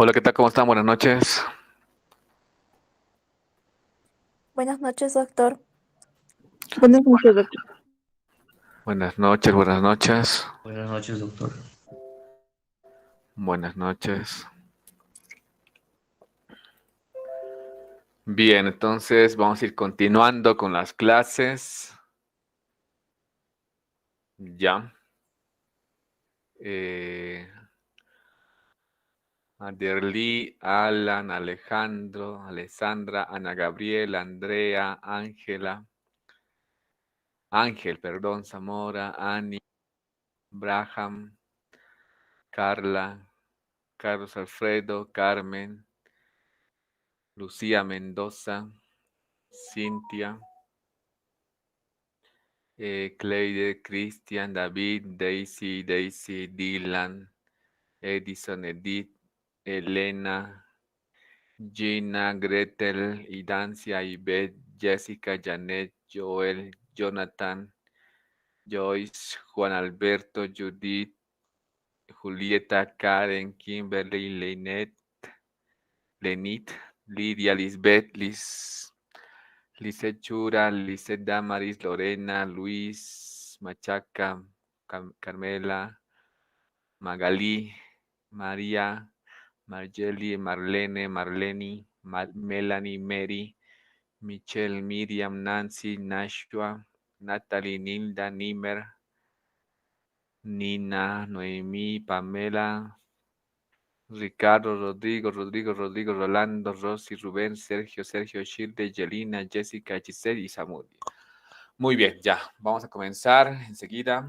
Hola, ¿qué tal? ¿Cómo están? Buenas noches. Buenas noches, doctor. Buenas noches, doctor. Buenas noches, buenas noches. Buenas noches, doctor. Buenas noches. Bien, entonces vamos a ir continuando con las clases. Ya. Eh, Aderly, Alan, Alejandro, Alessandra, Ana Gabriela, Andrea, Ángel, perdón, Zamora, Ani, Braham, Carla, Carlos Alfredo, Carmen, Lucía Mendoza, Cintia. Cleide, Christian, David, Daisy, Dylan, Edison, Edith, Elena, Gina, Gretel, Idancia, Ivette, Jessica, Janet, Joel, Jonathan, Joyce, Juan Alberto, Judith, Julieta, Karen, Kimberly, Lenit, Lidia, Lisbeth, Lisette Chura, Lisette Damaris, Lorena, Luis, Machaca, Carmela, Magalí, María, Margeli, Marlene, Marleni, Melanie, Mary, Michelle, Miriam, Nancy, Nashua, Natalie, Nilda, Nimer, Nina, Noemí, Pamela, Ricardo, Rodrigo, Rolando, Rosy, Rubén, Sergio, Shilde, Yelina, Jessica, Giselle y Samuel. Muy bien, ya, vamos a comenzar enseguida.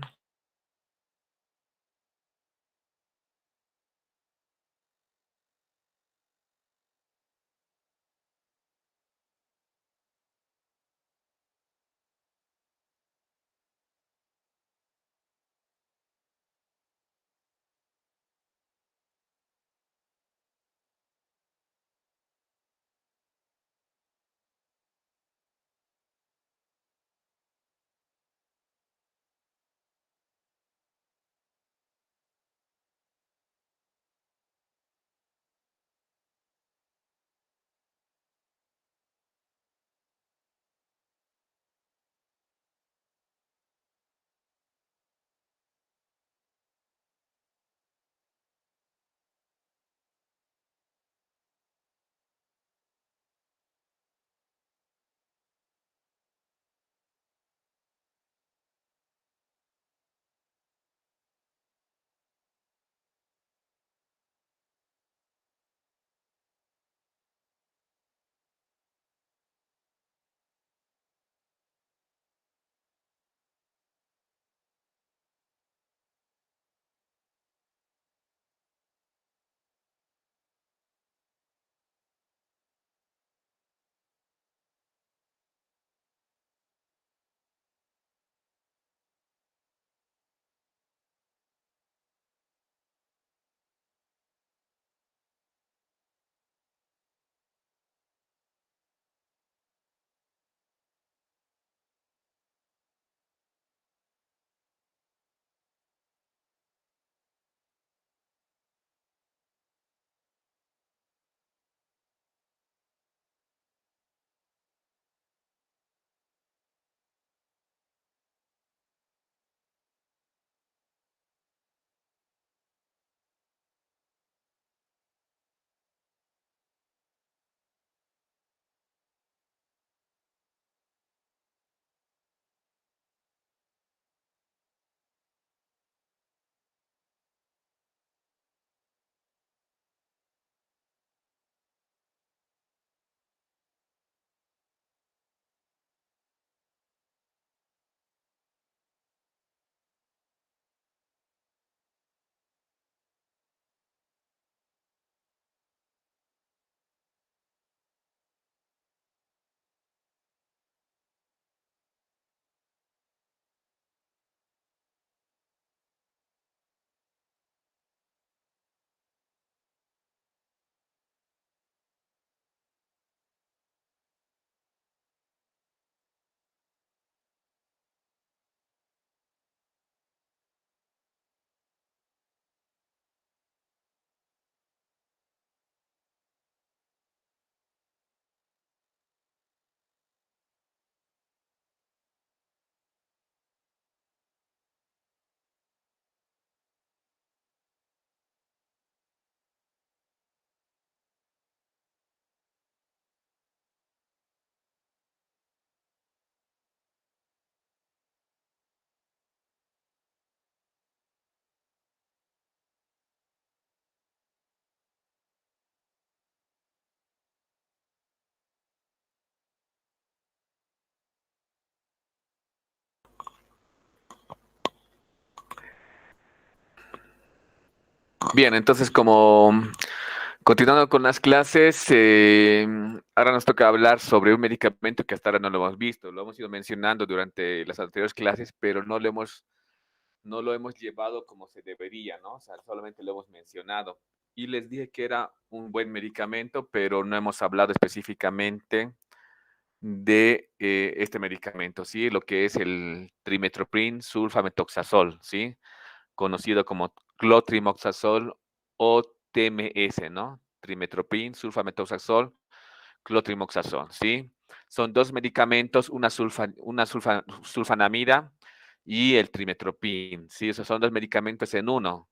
Bien, entonces como continuando con las clases, ahora nos toca hablar sobre un medicamento que hasta ahora no lo hemos visto. Lo hemos ido mencionando durante las anteriores clases, pero no lo hemos llevado como se debería, ¿no? O sea, solamente lo hemos mencionado. Y les dije que era un buen medicamento, pero no hemos hablado específicamente de este medicamento, ¿sí? Lo que es el trimetoprim sulfamethoxazol, ¿sí? Conocido como clotrimoxazol o TMS, ¿no? Trimetoprim sulfamethoxazol, clotrimoxazol, ¿sí? Son dos medicamentos, sulfanamida y el trimetoprim, ¿sí? Esos son dos medicamentos en uno.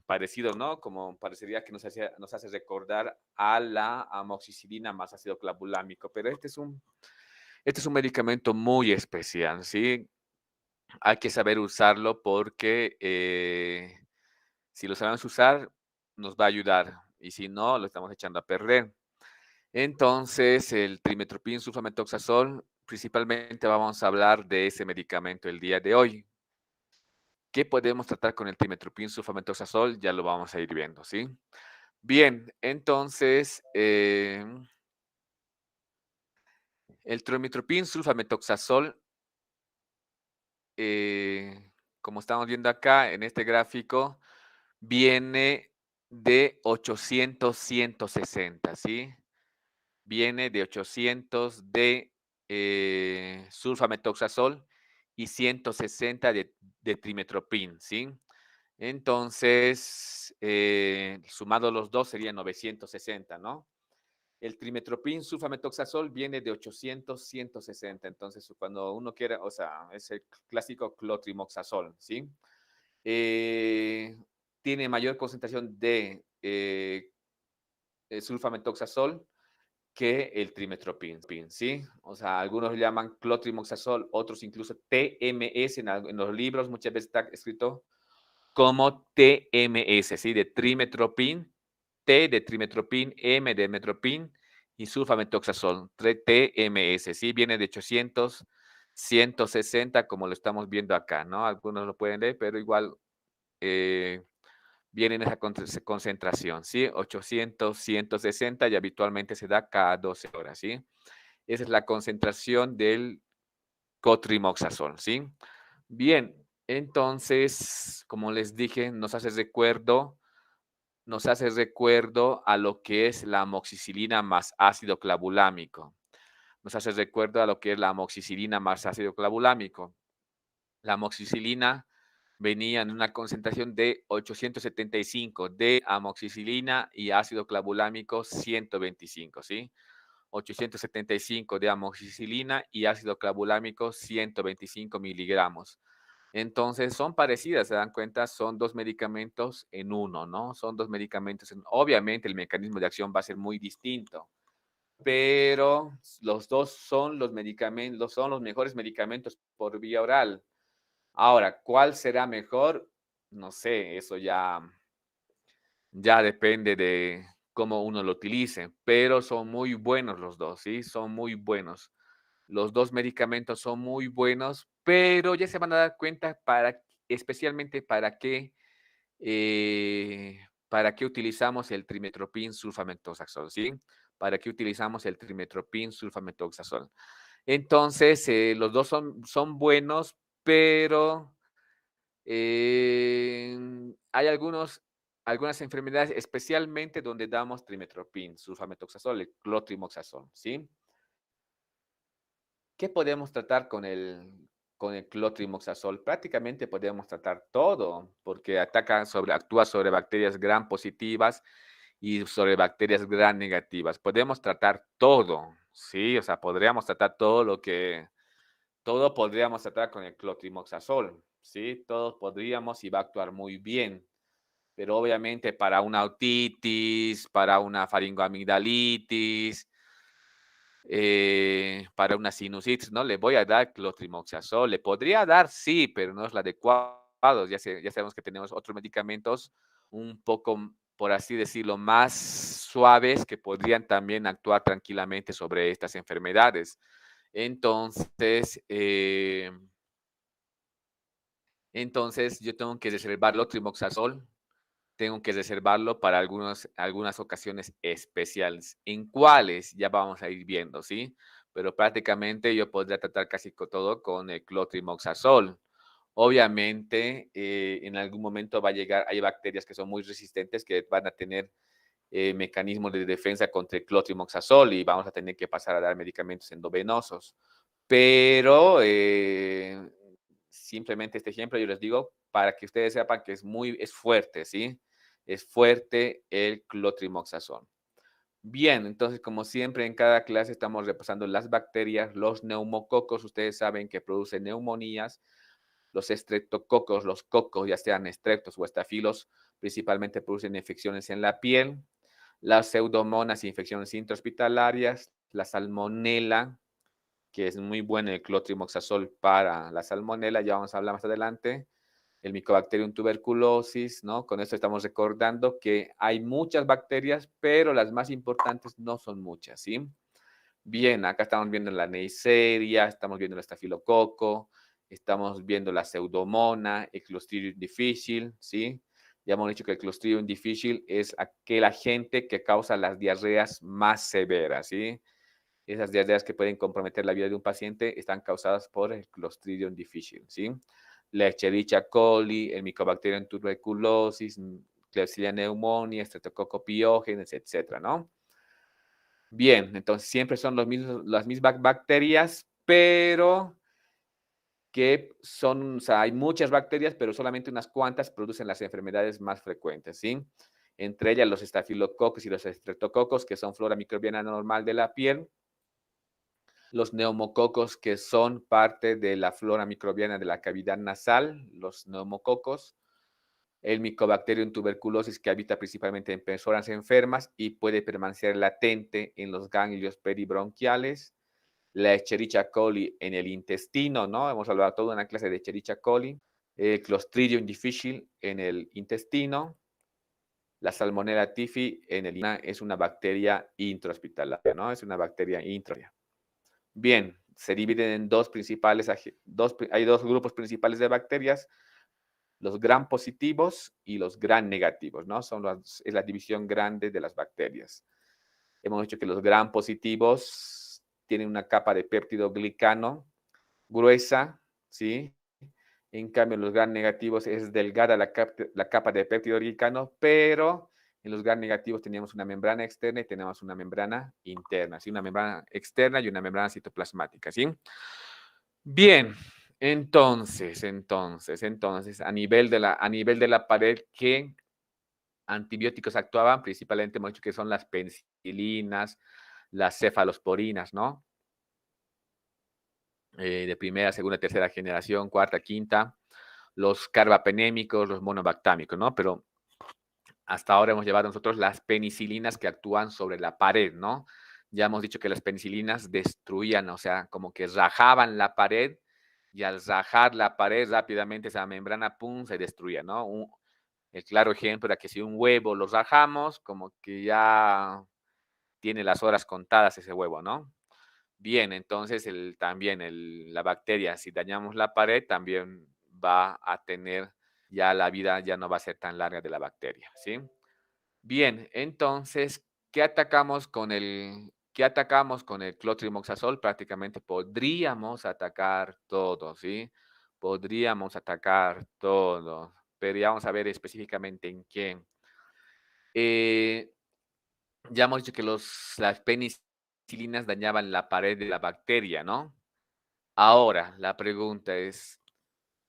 Parecido, ¿no? Como parecería que nos hace recordar a la amoxicilina más ácido clavulámico, pero este es un medicamento muy especial, ¿sí? Hay que saber usarlo porque si lo sabemos usar, nos va a ayudar. Y si no, lo estamos echando a perder. Entonces, el trimetoprim sulfamethoxazol, principalmente vamos a hablar de ese medicamento el día de hoy. ¿Qué podemos tratar con el trimetoprim sulfamethoxazol? Ya lo vamos a ir viendo, ¿sí? Bien, entonces, el trimetoprim sulfamethoxazol, como estamos viendo acá en este gráfico, viene de 800-160, ¿sí? Viene de 800 de sulfamethoxazol y 160 de trimetoprim, ¿sí? Entonces, sumado los dos serían 960, ¿no? El trimetoprim sulfamethoxazol viene de 800-160. Entonces, cuando uno quiere, o sea, es el clásico clotrimoxazol, ¿sí? Tiene mayor concentración de sulfamethoxazol que el trimetoprim, ¿sí? O sea, algunos lo llaman clotrimoxazol, otros incluso TMS, en los libros muchas veces está escrito como TMS, ¿sí? De trimetoprim, T de trimetoprim, M de metropin y sulfamethoxazol, TMS, ¿sí? Viene de 800, 160, como lo estamos viendo acá, ¿no? Algunos lo pueden leer, pero igual viene en esa concentración, ¿sí? 800, 160 y habitualmente se da cada 12 horas, ¿sí? Esa es la concentración del cotrimoxazol, ¿sí? Bien, entonces, como les dije, nos hace recuerdo a lo que es la amoxicilina más ácido clavulámico. Nos hace recuerdo a lo que es la amoxicilina más ácido clavulámico. La amoxicilina venía en una concentración de 875 de amoxicilina y ácido clavulámico 125, ¿sí? 875 de amoxicilina y ácido clavulámico 125 miligramos. Entonces son parecidas, se dan cuenta, son dos medicamentos en uno, ¿no? Son dos medicamentos obviamente el mecanismo de acción va a ser muy distinto, pero los dos son los medicamentos, son los mejores medicamentos por vía oral. Ahora, ¿cuál será mejor? No sé, eso ya depende de cómo uno lo utilice, pero son muy buenos los dos, ¿sí? Son muy buenos. Los dos medicamentos son muy buenos, pero ya se van a dar cuenta especialmente para qué utilizamos el trimetoprim sulfamethoxazol, ¿sí? ¿Para qué utilizamos el trimetoprim sulfamethoxazol? Entonces, los dos son buenos, pero hay algunas enfermedades, especialmente donde damos trimetoprim sulfamethoxazol, el clotrimoxazol, ¿sí? ¿Qué podemos tratar con el clotrimoxazol? Prácticamente podemos tratar todo, porque actúa sobre bacterias gram positivas y sobre bacterias gram negativas. Podemos tratar todo, ¿sí? O sea, podríamos tratar todo podríamos tratar con el clotrimoxazol, ¿sí? Todo podríamos y va a actuar muy bien. Pero obviamente para una otitis, para una faringoamigdalitis, para una sinusitis, no le voy a dar clotrimoxazol. Le podría dar, sí, pero no es lo adecuado. Ya sabemos que tenemos otros medicamentos un poco, por así decirlo, más suaves que podrían también actuar tranquilamente sobre estas enfermedades. Entonces, yo tengo que reservar el trimoxazol tengo que reservarlo para algunas ocasiones especiales. ¿En cuáles? Ya vamos a ir viendo, ¿sí? Pero prácticamente yo podría tratar casi todo con el clotrimoxazol. Obviamente, en algún momento va a llegar, hay bacterias que son muy resistentes que van a tener mecanismos de defensa contra el clotrimoxazol y vamos a tener que pasar a dar medicamentos endovenosos. Pero simplemente este ejemplo yo les digo para que ustedes sepan que es fuerte, ¿sí? Es fuerte el clotrimoxazol. Bien, entonces como siempre en cada clase estamos repasando las bacterias, los neumococos, ustedes saben que producen neumonías, los estreptococos, los cocos, ya sean estreptos o estafilos, principalmente producen infecciones en la piel, las pseudomonas, infecciones intrahospitalarias, la salmonela, que es muy bueno el clotrimoxazol para la salmonela, ya vamos a hablar más adelante, el Mycobacterium tuberculosis, ¿no? Con esto estamos recordando que hay muchas bacterias, pero las más importantes no son muchas, ¿sí? Bien, acá estamos viendo la Neisseria, estamos viendo el estafilococo, estamos viendo la pseudomona, el Clostridium difficile, ¿sí? Ya hemos dicho que el Clostridium difficile es aquel agente que causa las diarreas más severas, ¿sí? Esas diarreas que pueden comprometer la vida de un paciente están causadas por el Clostridium difficile, ¿sí? La Escherichia coli, el Mycobacterium tuberculosis, Klebsiella pneumoniae, Streptococcus pyogenes, etcétera, ¿no? Bien, entonces siempre son las mismas bacterias, pero que son, o sea, hay muchas bacterias, pero solamente unas cuantas producen las enfermedades más frecuentes, ¿sí? Entre ellas los estafilococos y los estreptococos, que son flora microbiana normal de la piel, los neumococos, que son parte de la flora microbiana de la cavidad nasal, los neumococos, el Mycobacterium tuberculosis, que habita principalmente en personas enfermas y puede permanecer latente en los ganglios peribronquiales, la Escherichia coli en el intestino, ¿no? Hemos hablado toda una clase de Escherichia coli, el Clostridium difficile en el intestino, la Salmonella typhi en el es una bacteria intrahospitalaria, ¿no? Es una bacteria intrahospitalaria. Bien, se dividen en hay dos grupos principales de bacterias, los gram positivos y los gram negativos, ¿no? Es la división grande de las bacterias. Hemos dicho que los gram positivos tienen una capa de péptido glicano gruesa, ¿sí? En cambio, en los gram negativos es delgada la capa de péptido glicano, pero en los gram negativos teníamos una membrana externa y tenemos una membrana interna, ¿sí? Una membrana externa y una membrana citoplasmática, ¿sí? Bien, entonces, a nivel de la pared, ¿qué antibióticos actuaban? Principalmente hemos dicho que son las penicilinas, las cefalosporinas, ¿no? De primera, segunda, tercera generación, cuarta, quinta, los carbapenémicos, los monobactámicos, ¿no? Pero hasta ahora hemos llevado nosotros las penicilinas que actúan sobre la pared, ¿no? Ya hemos dicho que las penicilinas destruían, o sea, como que rajaban la pared y al rajar la pared rápidamente esa membrana, pum, se destruía, ¿no? El claro ejemplo era que si un huevo lo rajamos, como que ya tiene las horas contadas ese huevo, ¿no? Bien, entonces la bacteria, si dañamos la pared, también va a tener, ya la vida ya no va a ser tan larga de la bacteria, ¿sí? Bien, entonces, qué atacamos con el clotrimoxazol? Prácticamente podríamos atacar todo, ¿sí? Podríamos atacar todo, pero ya vamos a ver específicamente en quién. Ya hemos dicho que las penicilinas dañaban la pared de la bacteria, ¿no? Ahora, la pregunta es,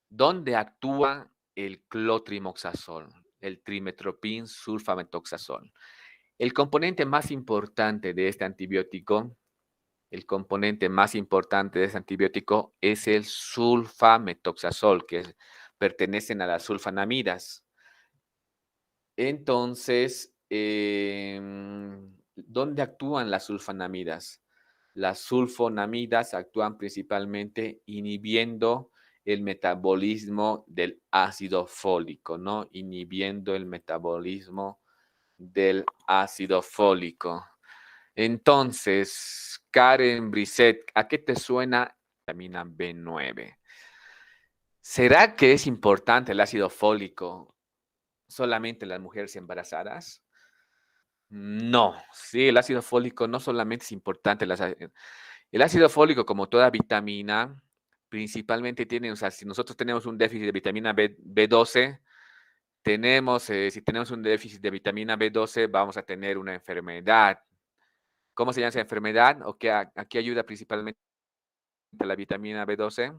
¿dónde actúa el clotrimoxazol? El trimetoprim sulfametoxazol. El componente más importante de este antibiótico, es el sulfametoxazol, que pertenecen a las sulfanamidas. Entonces, ¿dónde actúan las sulfonamidas? Las sulfonamidas actúan principalmente inhibiendo el metabolismo del ácido fólico, ¿no? Inhibiendo el metabolismo del ácido fólico. Entonces, Karen Brisset, ¿a qué te suena vitamina B9? ¿Será que es importante el ácido fólico solamente en las mujeres embarazadas? No, sí, el ácido fólico no solamente es importante, el ácido fólico, como toda vitamina, principalmente tiene, o sea, si nosotros tenemos un déficit de vitamina B12, si tenemos un déficit de vitamina B12, vamos a tener una enfermedad. ¿Cómo se llama esa enfermedad? ¿O a qué ayuda principalmente la vitamina B12?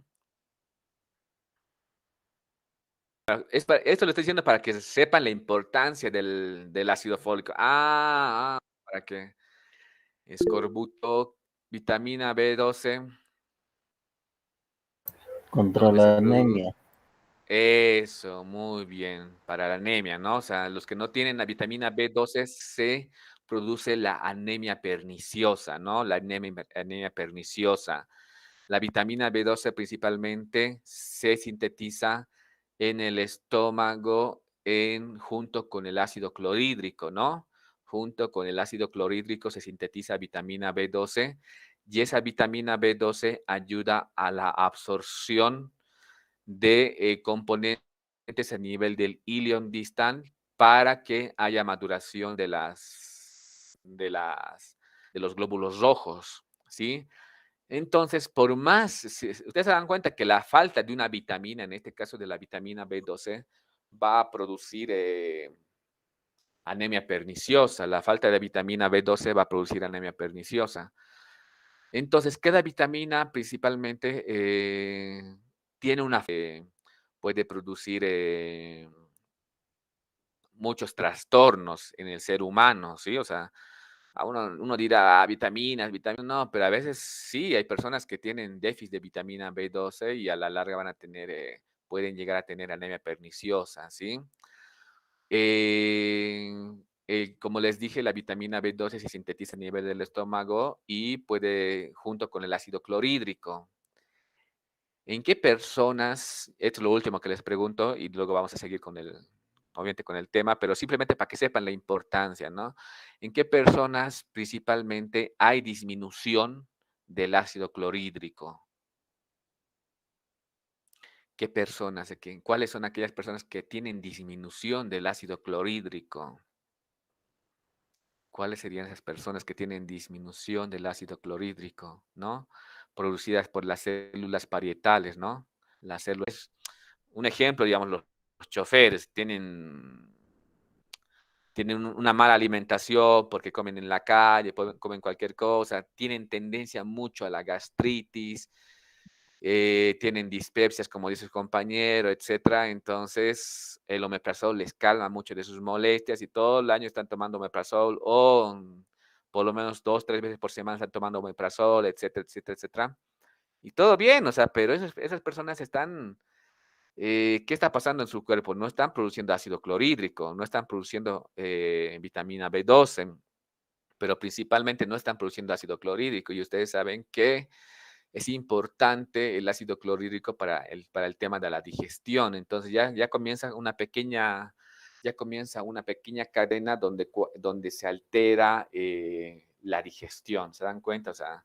Esto lo estoy diciendo para que sepan la importancia del ácido fólico. Para que escorbuto, vitamina B12, Contra ¿dónde se la produce? anemia. Eso, muy bien, para la anemia, ¿no? O sea, los que no tienen la vitamina B12 se produce la anemia perniciosa, ¿no? La anemia perniciosa. La vitamina B12 principalmente se sintetiza en el estómago junto con el ácido clorhídrico, ¿no? Junto con el ácido clorhídrico se sintetiza vitamina B12 y esa vitamina B12 ayuda a la absorción de componentes a nivel del ilion distal para que haya maduración de los glóbulos rojos, ¿sí? Entonces, por más, ustedes se dan cuenta que la falta de una vitamina, en este caso de la vitamina B12, va a producir anemia perniciosa. La falta de vitamina B12 va a producir anemia perniciosa. Entonces, cada vitamina principalmente tiene puede producir muchos trastornos en el ser humano, ¿sí? O sea, uno dirá, vitaminas, no, pero a veces sí, hay personas que tienen déficit de vitamina B12 y a la larga pueden llegar a tener anemia perniciosa, ¿sí? Como les dije, la vitamina B12 se sintetiza a nivel del estómago y puede, junto con el ácido clorhídrico. ¿En qué personas, esto es lo último que les pregunto y luego vamos a seguir obviamente con el tema, pero simplemente para que sepan la importancia, ¿no? ¿En qué personas principalmente hay disminución del ácido clorhídrico? ¿Qué personas? ¿Cuáles son aquellas personas que tienen disminución del ácido clorhídrico? ¿Cuáles serían esas personas que tienen disminución del ácido clorhídrico, ¿no? Producidas por las células parietales, ¿no? Las células. Un ejemplo, digamos, los choferes tienen una mala alimentación porque comen en la calle, comen cualquier cosa, tienen tendencia mucho a la gastritis, tienen dispepsias, como dice su compañero, etcétera. Entonces, el omeprazol les calma mucho de sus molestias y todo el año están tomando omeprazol o por lo menos 2, 3 veces por semana están tomando omeprazol, etcétera, etcétera, etcétera. Y todo bien, o sea, pero esas personas ¿qué está pasando en su cuerpo? No están produciendo ácido clorhídrico, no están produciendo vitamina B12, pero principalmente no están produciendo ácido clorhídrico. Y ustedes saben que es importante el ácido clorhídrico para el tema de la digestión. Entonces ya comienza una pequeña cadena donde se altera la digestión. ¿Se dan cuenta? O sea,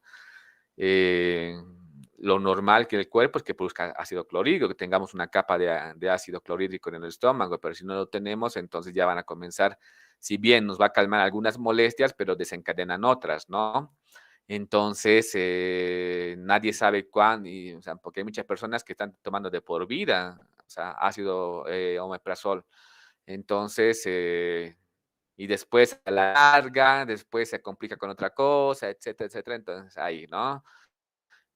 lo normal que el cuerpo es que produzca ácido clorhídrico, que tengamos una capa de ácido clorhídrico en el estómago, pero si no lo tenemos, entonces ya van a comenzar, si bien nos va a calmar algunas molestias, pero desencadenan otras, ¿no? Entonces, nadie sabe cuándo, o sea, porque hay muchas personas que están tomando de por vida, o sea, ácido omeprazol. Entonces, y después a la larga, después se complica con otra cosa, etcétera, etcétera. Entonces, ahí, ¿no?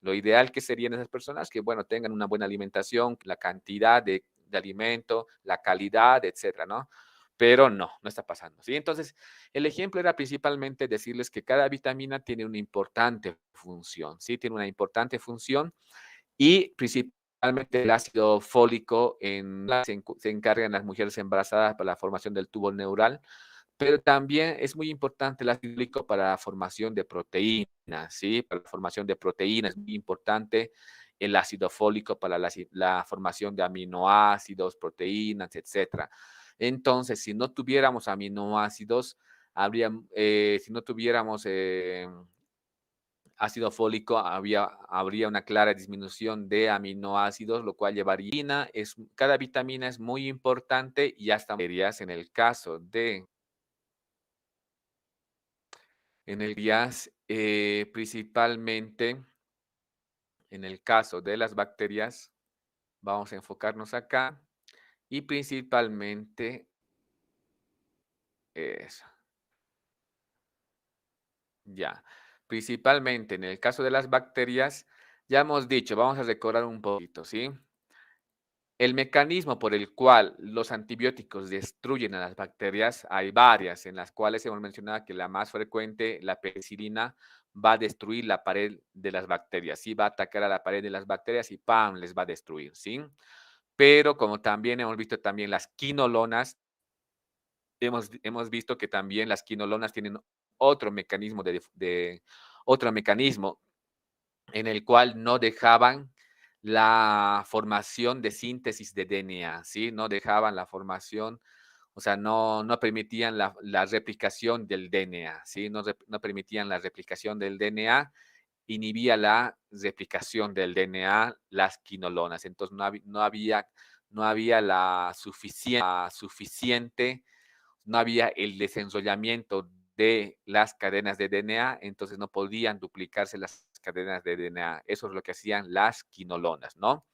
Lo ideal que serían esas personas que, bueno, tengan una buena alimentación, la cantidad de alimento, la calidad, etcétera, ¿no? Pero no está pasando, ¿sí? Entonces, el ejemplo era principalmente decirles que cada vitamina tiene una importante función, ¿sí? Tiene una importante función y principalmente el ácido fólico se encarga en las mujeres embarazadas para la formación del tubo neural, pero también es muy importante el ácido fólico para la formación de proteínas, ¿sí? Para la formación de proteínas es muy importante el ácido fólico para la formación de aminoácidos, proteínas, etcétera. Entonces, si no tuviéramos aminoácidos, si no tuviéramos ácido fólico habría una clara disminución de aminoácidos, lo cual llevaría, cada vitamina es muy importante y hasta en el caso de, principalmente en el caso de las bacterias, vamos a enfocarnos acá y principalmente eso. Ya, principalmente en el caso de las bacterias, ya hemos dicho, vamos a recordar un poquito, ¿sí? El mecanismo por el cual los antibióticos destruyen a las bacterias, hay varias, en las cuales hemos mencionado que la más frecuente, la penicilina, va a destruir la pared de las bacterias, ¿sí? Va a atacar a la pared de las bacterias y ¡pam! Les va a destruir, ¿sí? Pero como también hemos visto también las quinolonas, hemos visto que también las quinolonas tienen otro mecanismo otro mecanismo en el cual no dejaban la formación de síntesis de DNA, ¿sí? No dejaban la formación, o sea, no permitían la replicación del DNA, ¿sí? No permitían la replicación del DNA, inhibía la replicación del DNA, las quinolonas. Entonces, no había la suficiente, no había el desenrollamiento de las cadenas de DNA, entonces no podían duplicarse las cadenas de DNA. Eso es lo que hacían las quinolonas, ¿no?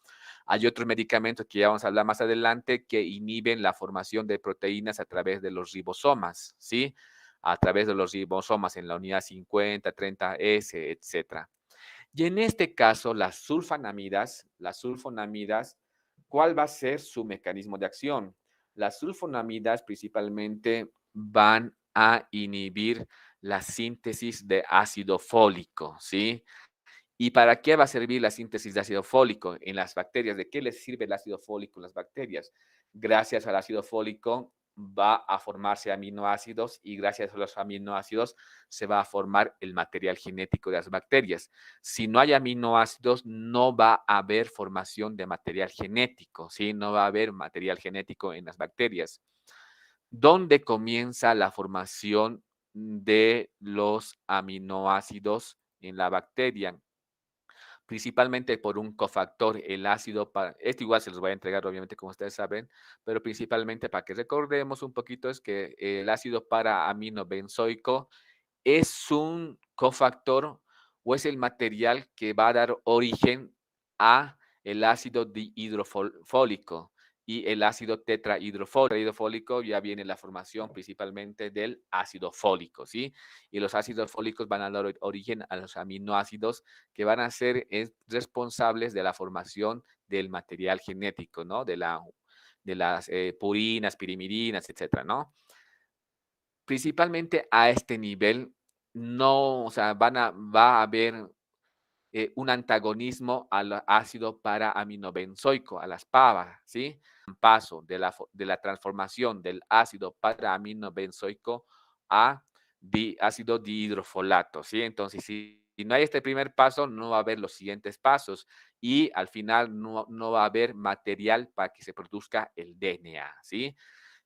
Hay otros medicamentos que ya vamos a hablar más adelante que inhiben la formación de proteínas a través de los ribosomas, ¿sí? A través de los ribosomas en la unidad 50, 30S, etcétera. Y en este caso, las sulfonamidas, ¿cuál va a ser su mecanismo de acción? Las sulfonamidas principalmente van a inhibir la síntesis de ácido fólico, ¿sí? ¿Y para qué va a servir la síntesis de ácido fólico en las bacterias? ¿De qué les sirve el ácido fólico en las bacterias? Gracias al ácido fólico va a formarse aminoácidos y gracias a los aminoácidos se va a formar el material genético de las bacterias. Si no hay aminoácidos, no va a haber formación de material genético, ¿sí? No va a haber material genético en las bacterias. ¿Dónde comienza la formación de los aminoácidos en la bacteria? Principalmente por un cofactor, el ácido, esto igual se los voy a entregar obviamente como ustedes saben, pero principalmente para que recordemos un poquito es que el ácido para amino benzoico es un cofactor o es el material que va a dar origen a el ácido dihidrofólico y el ácido tetrahidrofólico ya viene la formación principalmente del ácido fólico, ¿sí? Y los ácidos fólicos van a dar origen a los aminoácidos que van a ser responsables de la formación del material genético, ¿no? De las purinas, pirimidinas, etcétera, ¿no? Principalmente a este nivel, no, o sea, va a haber un antagonismo al ácido para aminobenzoico, a las PABA, ¿sí? Paso de la transformación del ácido para aminobenzoico a ácido dihidrofolato, ¿sí? Entonces, si no hay este primer paso, no va a haber los siguientes pasos y al final no va a haber material para que se produzca el DNA, ¿sí?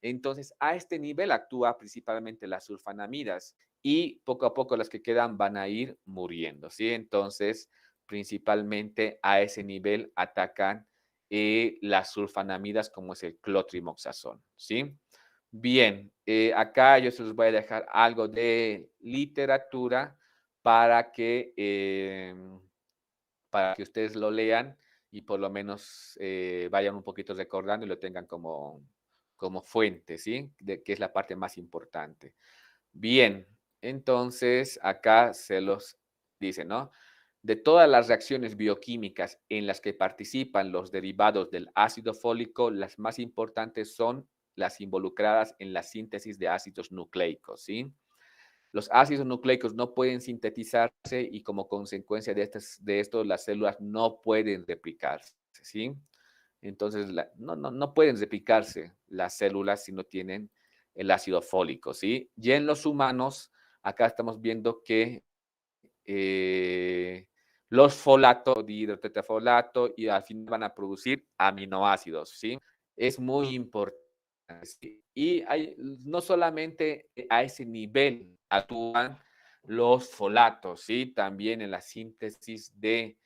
Entonces, a este nivel actúa principalmente las sulfanamidas y poco a poco las que quedan van a ir muriendo, ¿sí? Entonces, principalmente a ese nivel atacan las sulfanamidas como es el clotrimoxazón, ¿sí? Bien, acá yo se los voy a dejar algo de literatura para para que ustedes lo lean y por lo menos vayan un poquito recordando y lo tengan como fuente, ¿sí? Que es la parte más importante. Bien, entonces acá se los dice, ¿no? De todas las reacciones bioquímicas en las que participan los derivados del ácido fólico, las más importantes son las involucradas en la síntesis de ácidos nucleicos, ¿sí? Los ácidos nucleicos no pueden sintetizarse y como consecuencia de esto las células no pueden replicarse, ¿sí? Entonces, no pueden replicarse las células si no tienen el ácido fólico, ¿sí? Y en los humanos, acá estamos viendo que los folatos, dihidrotetafolato, y al final van a producir aminoácidos, ¿sí? Es muy importante. ¿Sí? Y no solamente a ese nivel actúan los folatos, ¿sí? También en la síntesis de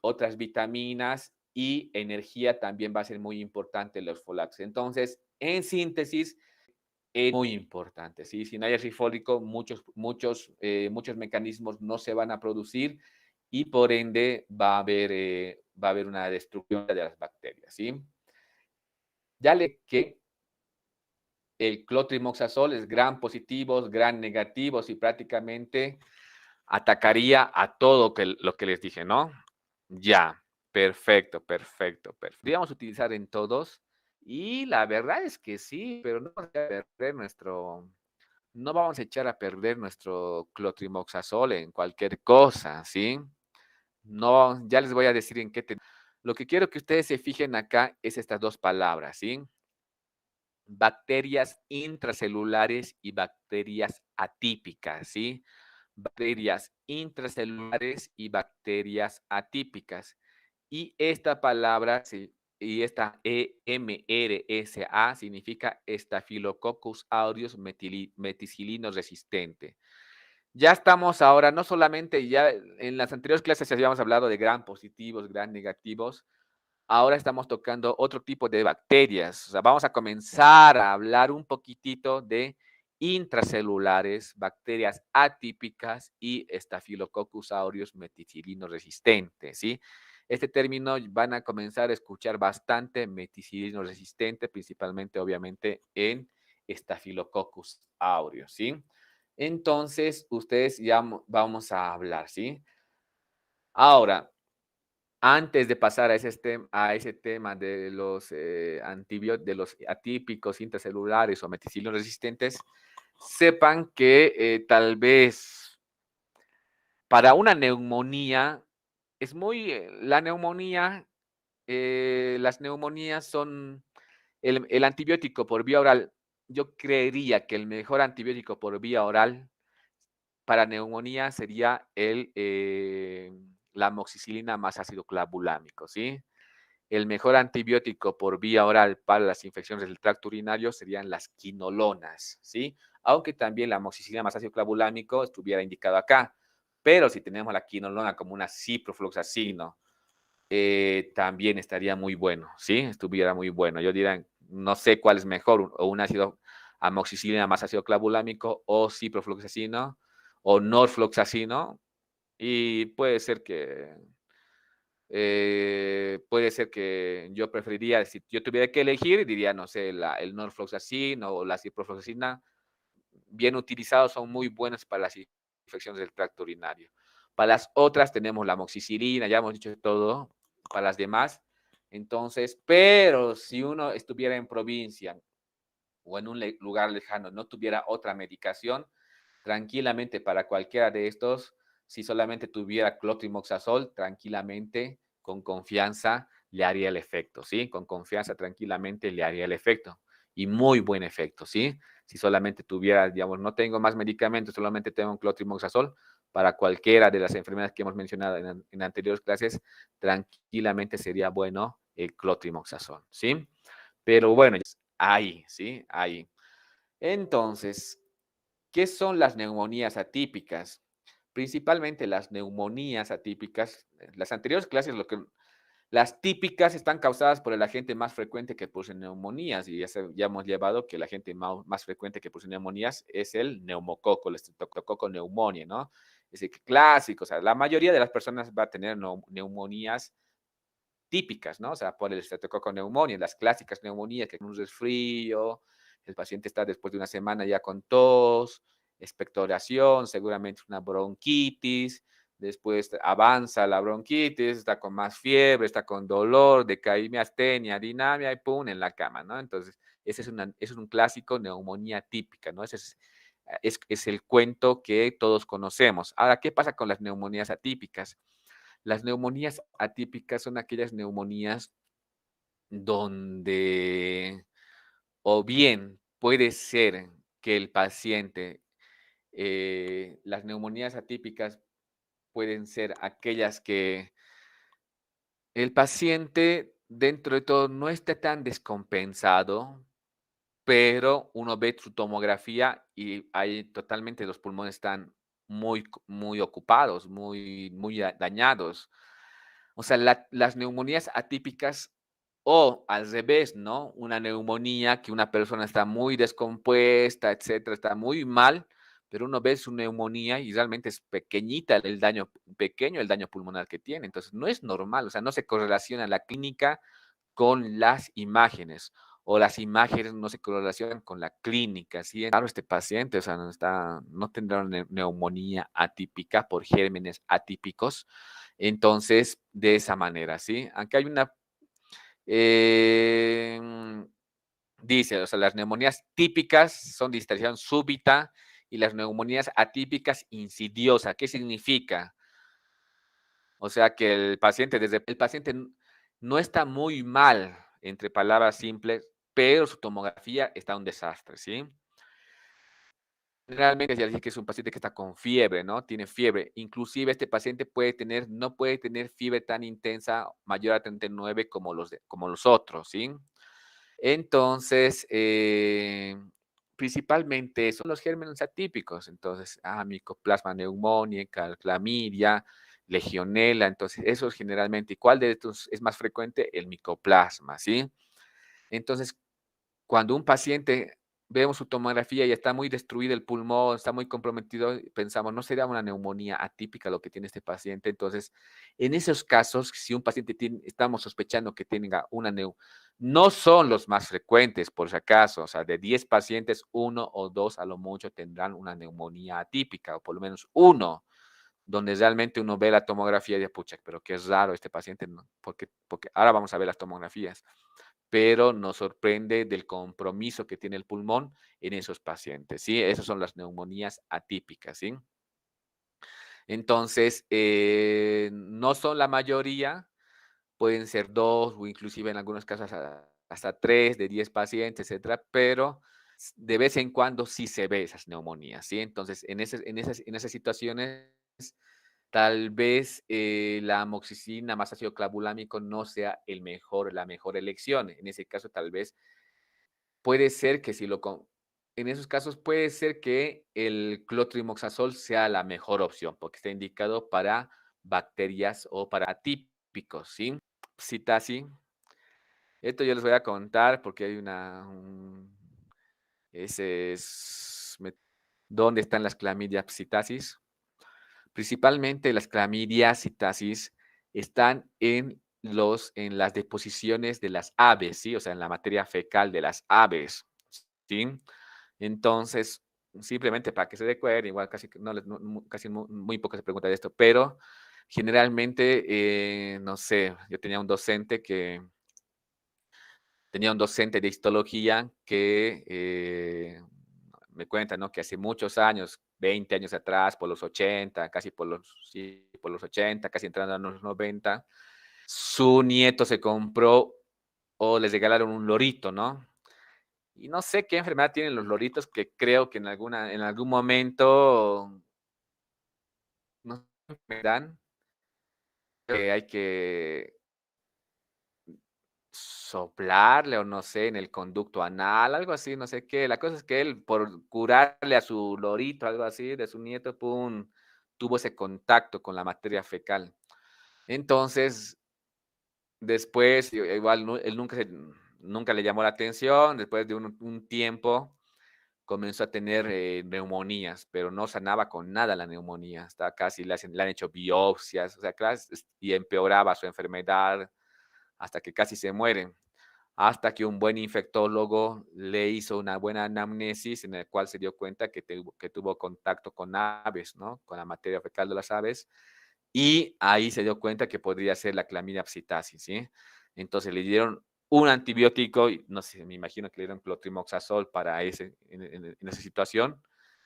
otras vitaminas y energía también va a ser muy importante los folatos. Entonces, en síntesis, es muy importante, ¿sí? Si no hay ácido fólico, muchos mecanismos no se van a producir y por ende va a haber una destrucción de las bacterias, ¿sí? Ya le que el clotrimazol es gran positivos, gran negativos y prácticamente atacaría a todo lo que les dije, ¿no? Ya, perfecto, perfecto, perfecto. Podríamos utilizar en todos y la verdad es que sí, pero no vamos a perder no vamos a echar a perder nuestro clotrimazol en cualquier cosa, ¿sí? No, ya les voy a decir en qué Lo que quiero que ustedes se fijen acá es estas dos palabras, ¿sí? Bacterias intracelulares y bacterias atípicas, ¿sí? Bacterias intracelulares y bacterias atípicas. Y esta palabra y esta EMRSA significa Staphylococcus aureus meticilino resistente. Ya estamos ahora, no solamente ya en las anteriores clases ya habíamos hablado de gran positivos, gran negativos, ahora estamos tocando otro tipo de bacterias. O sea, vamos a comenzar a hablar un poquitito de intracelulares, bacterias atípicas y Staphylococcus aureus meticilino resistente, ¿sí? Este término van a comenzar a escuchar bastante meticilino resistente, principalmente, obviamente, en Staphylococcus aureus, ¿sí? Entonces, ustedes ya vamos a hablar, ¿sí? Ahora, antes de pasar a ese tema de los de los atípicos, intracelulares o meticilinos resistentes, sepan que tal vez para una neumonía es muy, la neumonía, las neumonías son el antibiótico por vía oral. Yo creería que el mejor antibiótico por vía oral para neumonía sería la amoxicilina más ácido clavulámico, ¿sí? El mejor antibiótico por vía oral para las infecciones del tracto urinario serían las quinolonas, ¿sí? Aunque también la amoxicilina más ácido clavulámico estuviera indicado acá. Pero si tenemos la quinolona como una ciprofloxacino, también estaría muy bueno, ¿sí? Estuviera muy bueno. Yo diría, no sé cuál es mejor, o un ácido amoxicilina más ácido clavulámico, o ciprofloxacino, o norfloxacino, y puede ser que yo preferiría, si yo tuviera que elegir, diría, no sé, el norfloxacin o la ciprofloxacina, bien utilizados, son muy buenos para las infecciones del tracto urinario. Para las otras tenemos la amoxicilina, ya hemos dicho todo, para las demás. Entonces, pero si uno estuviera en provincia o en un lugar lejano, no tuviera otra medicación, tranquilamente para cualquiera de estos, si solamente tuviera clotrimazol, tranquilamente, con confianza, le haría el efecto, ¿sí? Con confianza, tranquilamente, le haría el efecto. Y muy buen efecto, ¿sí? Si solamente tuviera, digamos, no tengo más medicamentos, solamente tengo un clotrimazol, para cualquiera de las enfermedades que hemos mencionado en anteriores clases, tranquilamente sería bueno el clotrimazol, ¿sí? Pero bueno, ahí, ¿sí? Ahí. Entonces, ¿qué son las neumonías atípicas? Principalmente las neumonías atípicas, las anteriores clases, las típicas están causadas por el agente más frecuente que produce neumonías y ya hemos llevado que el agente más frecuente que produce neumonías es el neumococo, el Streptococcus pneumoniae, ¿no? Es decir, clásico, o sea, la mayoría de las personas va a tener neumonías típicas, ¿no? O sea, por el Streptococcus pneumoniae, las clásicas neumonías, que con un resfrío, el paciente está después de una semana ya con tos, expectoración, seguramente una bronquitis, después avanza la bronquitis, está con más fiebre, está con dolor, decaimia, astenia, dinamia y pum, en la cama, ¿no? Entonces, ese es un clásico neumonía típica, ¿no? Ese es el cuento que todos conocemos. Ahora, ¿qué pasa con las neumonías atípicas? Las neumonías atípicas son aquellas neumonías donde o bien puede ser que el paciente, las neumonías atípicas pueden ser aquellas que el paciente dentro de todo no esté tan descompensado, pero uno ve su tomografía y hay totalmente los pulmones están muy ocupados, muy dañados. O sea, las neumonías atípicas o al revés, ¿no? Una neumonía que una persona está muy descompuesta, etcétera, está muy mal, pero uno ve su neumonía y realmente es pequeñita el daño, pequeño el daño pulmonar que tiene. Entonces, no es normal, o sea, no se correlaciona la clínica con las imágenes o las imágenes no se correlacionan con la clínica, ¿sí? Claro, este paciente, o sea, no tendrá una neumonía atípica por gérmenes atípicos, entonces, de esa manera, ¿sí? Aunque hay una, eh, dice, o sea, las neumonías típicas son de distracción súbita y las neumonías atípicas insidiosa. ¿Qué significa? O sea, que el paciente no está muy mal, entre palabras simples, pero su tomografía está un desastre, ¿sí? Realmente ya dije que es un paciente que está con fiebre, ¿no? Tiene fiebre. Inclusive este paciente no puede tener fiebre tan intensa, mayor a 39 como los otros, ¿sí? Entonces, principalmente son los gérmenes atípicos. Entonces, Mycoplasma pneumoniae, clamidia, legionela. Entonces, esos generalmente. ¿Y cuál de estos es más frecuente? El micoplasma, ¿sí? Entonces, cuando un paciente vemos su tomografía y está muy destruido el pulmón, está muy comprometido, pensamos, no será una neumonía atípica lo que tiene este paciente. Entonces, en esos casos, si un paciente estamos sospechando que tenga una neumonía, no son los más frecuentes, por si acaso, o sea, de 10 pacientes, 1 o 2 a lo mucho tendrán una neumonía atípica, o por lo menos uno, donde realmente uno ve la tomografía y dice, pucha, pero qué raro este paciente, ¿no? Porque ahora vamos a ver las tomografías, pero nos sorprende del compromiso que tiene el pulmón en esos pacientes, ¿sí? Esas son las neumonías atípicas, ¿sí? Entonces, no son la mayoría, pueden ser 2 o inclusive en algunos casos hasta 3 de 10 pacientes, etcétera, pero de vez en cuando sí se ve esas neumonías, ¿sí? Entonces, en esas situaciones, tal vez la amoxicilina más ácido clavulámico no sea la mejor elección. En ese caso, tal vez puede ser que en esos casos puede ser que el clotrimoxazol sea la mejor opción, porque está indicado para bacterias o para atípicos, ¿sí? Psitasi. Esto yo les voy a contar porque hay ese es, ¿dónde están las clamidia psitasis? Principalmente las clamidia psitasis están en las deposiciones de las aves, ¿sí? O sea, en la materia fecal de las aves, ¿sí? Entonces, simplemente para que se dé cuenta, igual casi, casi muy poco se pregunta de esto, pero generalmente, no sé, yo tenía un docente de histología que me cuenta, ¿no? Que hace muchos años, 20 años atrás, por los 80, sí, por los 80, casi entrando a los 90, su nieto se compró o les regalaron un lorito, ¿no? Y no sé qué enfermedad tienen los loritos, que creo que en algún momento no me dan, que hay que soplarle o no sé, en el conducto anal, algo así, no sé qué. La cosa es que él, por curarle a su lorito, algo así, de su nieto, pum, tuvo ese contacto con la materia fecal. Entonces, después, igual, él nunca le llamó la atención, después de un tiempo comenzó a tener neumonías, pero no sanaba con nada la neumonía. Estaba casi, le han hecho biopsias, o sea, y empeoraba su enfermedad hasta que casi se muere. Hasta que un buen infectólogo le hizo una buena anamnesis en el cual se dio cuenta que tuvo contacto con aves, ¿no? Con la materia fecal de las aves. Y ahí se dio cuenta que podría ser la clamidia psitasis, ¿sí? Entonces le dieron un antibiótico, y no sé, me imagino que le dieron clotrimoxazol para en esa situación,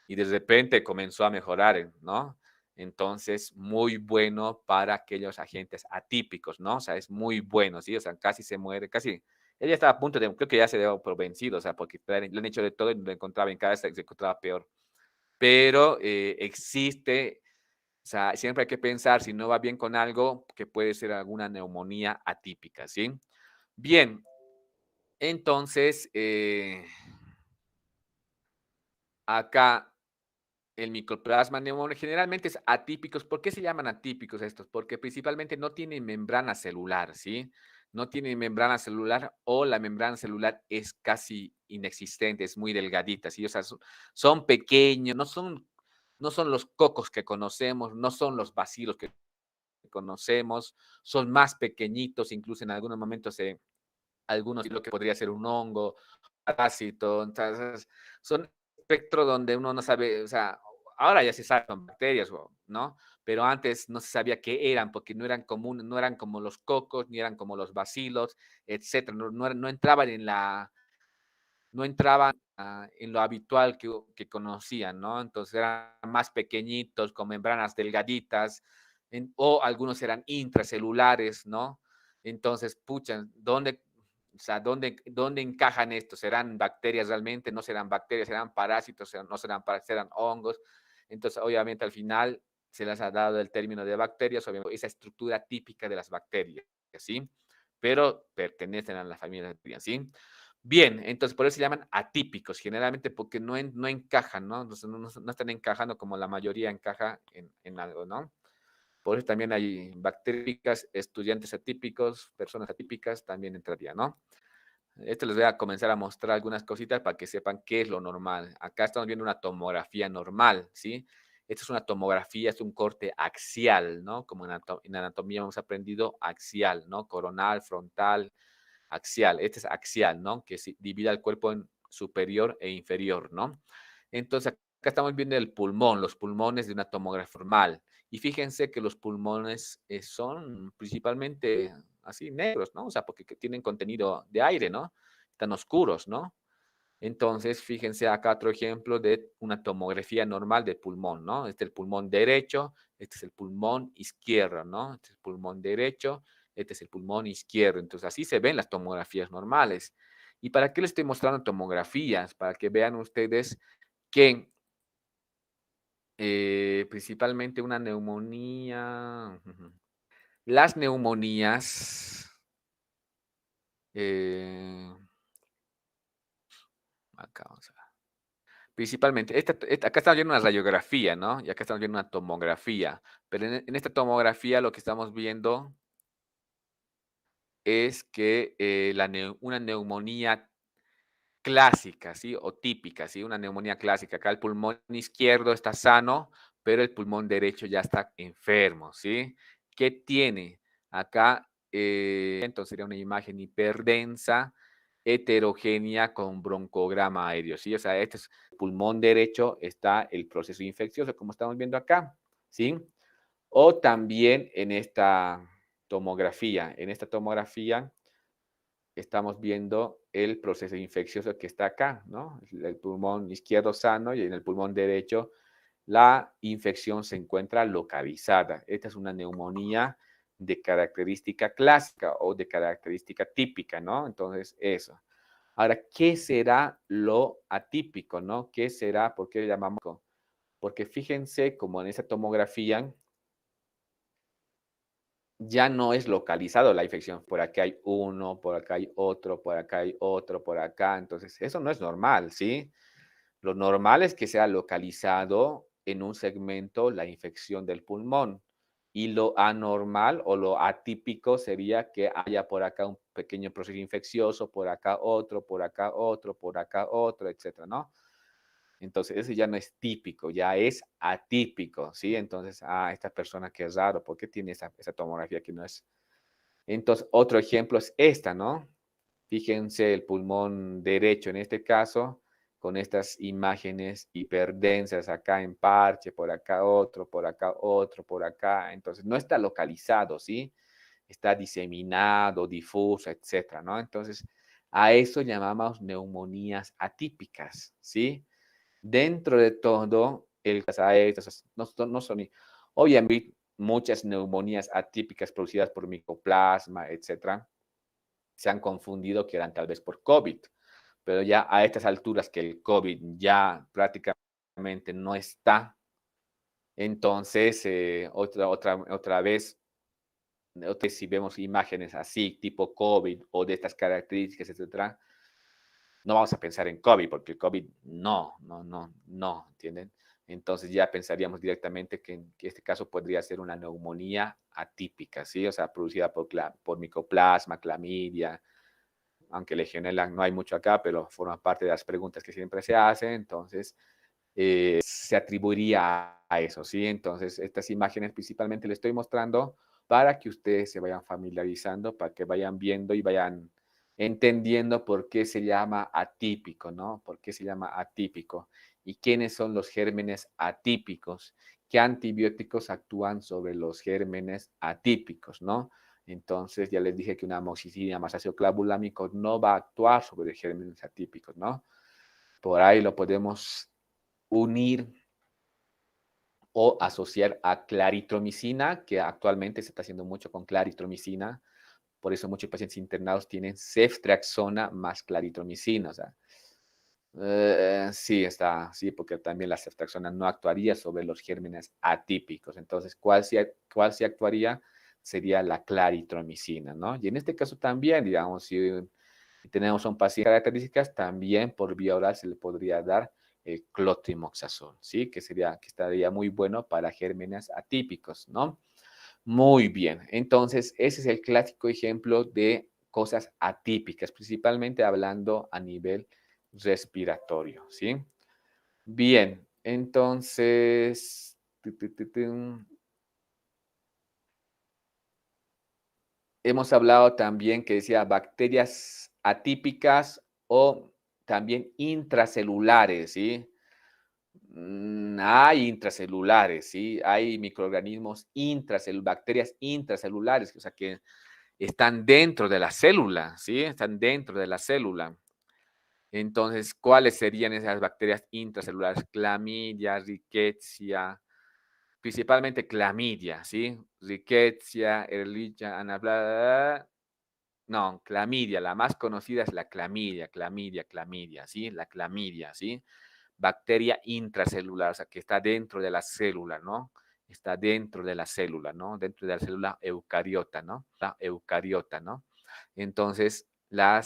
y de repente comenzó a mejorar, ¿no? Entonces, muy bueno para aquellos agentes atípicos, ¿no? O sea, es muy bueno, ¿sí? O sea, casi se muere, casi, ella estaba a punto creo que ya se dio por vencido, o sea, porque le han hecho de todo y lo encontraba en cada vez se encontraba peor. Pero existe, o sea, siempre hay que pensar si no va bien con algo, que puede ser alguna neumonía atípica, ¿sí? Bien, entonces, acá el micoplasma pneumoniae generalmente es atípicos. ¿Por qué se llaman atípicos estos? Porque principalmente no tienen membrana celular, ¿sí? No tienen membrana celular o la membrana celular es casi inexistente, es muy delgadita, ¿sí? O sea, son pequeños, no son los cocos que conocemos, no son los bacilos que conocemos, son más pequeñitos, incluso en algunos momentos algunos lo que podría ser un hongo, parásito, entonces son espectro donde uno no sabe, o sea, ahora ya se sabe son bacterias, ¿no? Pero antes no se sabía qué eran, porque no eran comunes, no eran como los cocos, ni eran como los bacilos, etcétera, no entraban no entraban en lo habitual que conocían, ¿no? Entonces eran más pequeñitos, con membranas delgaditas, o algunos eran intracelulares, ¿no? Entonces, pucha, o sea, ¿dónde encajan estos? ¿Serán bacterias realmente? ¿No serán bacterias? ¿Serán parásitos? ¿No serán parásitos? ¿Serán hongos? Entonces, obviamente, al final se les ha dado el término de bacterias, obviamente, esa estructura típica de las bacterias, ¿sí? Pero pertenecen a la familia de las bacterias, ¿sí? Bien, entonces por eso se llaman atípicos, generalmente porque no encajan, ¿no? No están encajando como la mayoría encaja en algo, ¿no? Por eso también hay bactérias, estudiantes atípicos, personas atípicas, también entraría, ¿no? Esto les voy a comenzar a mostrar algunas cositas para que sepan qué es lo normal. Acá estamos viendo una tomografía normal, ¿sí? Esta es una tomografía, es un corte axial, ¿no? Como en anatomía hemos aprendido, axial, ¿no? Coronal, frontal, axial. Este es axial, ¿no? Que divide el cuerpo en superior e inferior, ¿no? Entonces, acá estamos viendo el pulmón, los pulmones de una tomografía formal. Y fíjense que los pulmones son principalmente así negros, ¿no? O sea, porque tienen contenido de aire, ¿no? Están oscuros, ¿no? Entonces, fíjense acá otro ejemplo de una tomografía normal del pulmón, ¿no? Este es el pulmón derecho, este es el pulmón izquierdo, ¿no? Este es el pulmón derecho, este es el pulmón izquierdo. Entonces, así se ven las tomografías normales. ¿Y para qué les estoy mostrando tomografías? Para que vean ustedes que principalmente una neumonía, las neumonías, eh, acá vamos a ver. Principalmente, acá estamos viendo una radiografía, ¿no? Y acá estamos viendo una tomografía. Pero en esta tomografía lo que estamos viendo es que una neumonía clásica, ¿sí? O típica, ¿sí? Una neumonía clásica. Acá el pulmón izquierdo está sano, pero el pulmón derecho ya está enfermo, ¿sí? ¿Qué tiene? Acá, entonces sería una imagen hiperdensa, heterogénea con broncograma aéreo, ¿sí? O sea, este es el pulmón derecho, está el proceso infeccioso, como estamos viendo acá, ¿sí? O también en esta tomografía estamos viendo el proceso infeccioso que está acá, ¿no? El pulmón izquierdo sano y en el pulmón derecho la infección se encuentra localizada. Esta es una neumonía de característica clásica o de característica típica, ¿no? Entonces, eso. Ahora, ¿qué será lo atípico, no? ¿Qué será? ¿Por qué lo llamamos? Porque fíjense como en esa tomografía ya no es localizado la infección. Por acá hay uno, por acá hay otro, por acá hay otro, por acá. Entonces, eso no es normal, ¿sí? Lo normal es que sea localizado en un segmento la infección del pulmón. Y lo anormal o lo atípico sería que haya por acá un pequeño proceso infeccioso, por acá otro, por acá otro, por acá otro, etcétera, ¿no? Entonces, eso ya no es típico, ya es atípico, ¿sí? Entonces, esta persona que es raro, ¿por qué tiene esa tomografía que no es? Entonces, otro ejemplo es esta, ¿no? Fíjense el pulmón derecho en este caso, con estas imágenes hiperdensas acá en parche, por acá otro, por acá otro, por acá. Entonces, no está localizado, ¿sí? Está diseminado, difuso, etcétera, ¿no? Entonces, a eso llamamos neumonías atípicas, ¿sí? Dentro de todo, no son, obviamente, muchas neumonías atípicas producidas por micoplasma, etcétera, se han confundido que eran tal vez por COVID, pero ya a estas alturas que el COVID ya prácticamente no está, entonces otra vez, si vemos imágenes así, tipo COVID o de estas características, etcétera, no vamos a pensar en COVID, porque el COVID no, ¿entienden? entonces ya pensaríamos directamente que en este caso podría ser una neumonía atípica, ¿sí? O sea, producida por micoplasma, clamidia, aunque legionela no hay mucho acá, pero forma parte de las preguntas que siempre se hacen, entonces se atribuiría a eso, ¿sí? Entonces, estas imágenes principalmente les estoy mostrando para que ustedes se vayan familiarizando, para que vayan viendo y vayan entendiendo por qué se llama atípico, ¿no? ¿Por qué se llama atípico? ¿Y quiénes son los gérmenes atípicos? ¿Qué antibióticos actúan sobre los gérmenes atípicos, ¿no? Entonces, ya les dije que una amoxicilina más ácido clavulámico no va a actuar sobre gérmenes atípicos, ¿no? Por ahí lo podemos unir o asociar a claritromicina, que actualmente se está haciendo mucho con claritromicina. Por eso muchos pacientes internados tienen ceftriaxona más claritromicina. O sea, sí, porque también la ceftriaxona no actuaría sobre los gérmenes atípicos. Entonces, ¿cuál sí actuaría? Sería la claritromicina, ¿no? Y en este caso también, digamos, si tenemos a un paciente con características, también por vía oral se le podría dar el clotrimoxazol, ¿sí? Que estaría muy bueno para gérmenes atípicos, ¿no? Muy bien, entonces ese es el clásico ejemplo de cosas atípicas, principalmente hablando a nivel respiratorio, ¿sí? Bien, entonces, hemos hablado también que decía bacterias atípicas o también intracelulares, ¿sí? Hay intracelulares, ¿sí? Hay microorganismos bacterias intracelulares, o sea, que están dentro de la célula, ¿sí? Están dentro de la célula. Entonces, ¿cuáles serían esas bacterias intracelulares? Clamidia, Rickettsia, principalmente clamidia, ¿sí? Rickettsia, Ehrlichia, Anaplasma. No, clamidia, la más conocida es la clamidia, ¿sí? La clamidia, ¿sí? Bacteria intracelular, o sea, que está dentro de la célula, ¿no? Está dentro de la célula, ¿no? Dentro de la célula eucariota, ¿no? La eucariota, ¿no? Entonces, la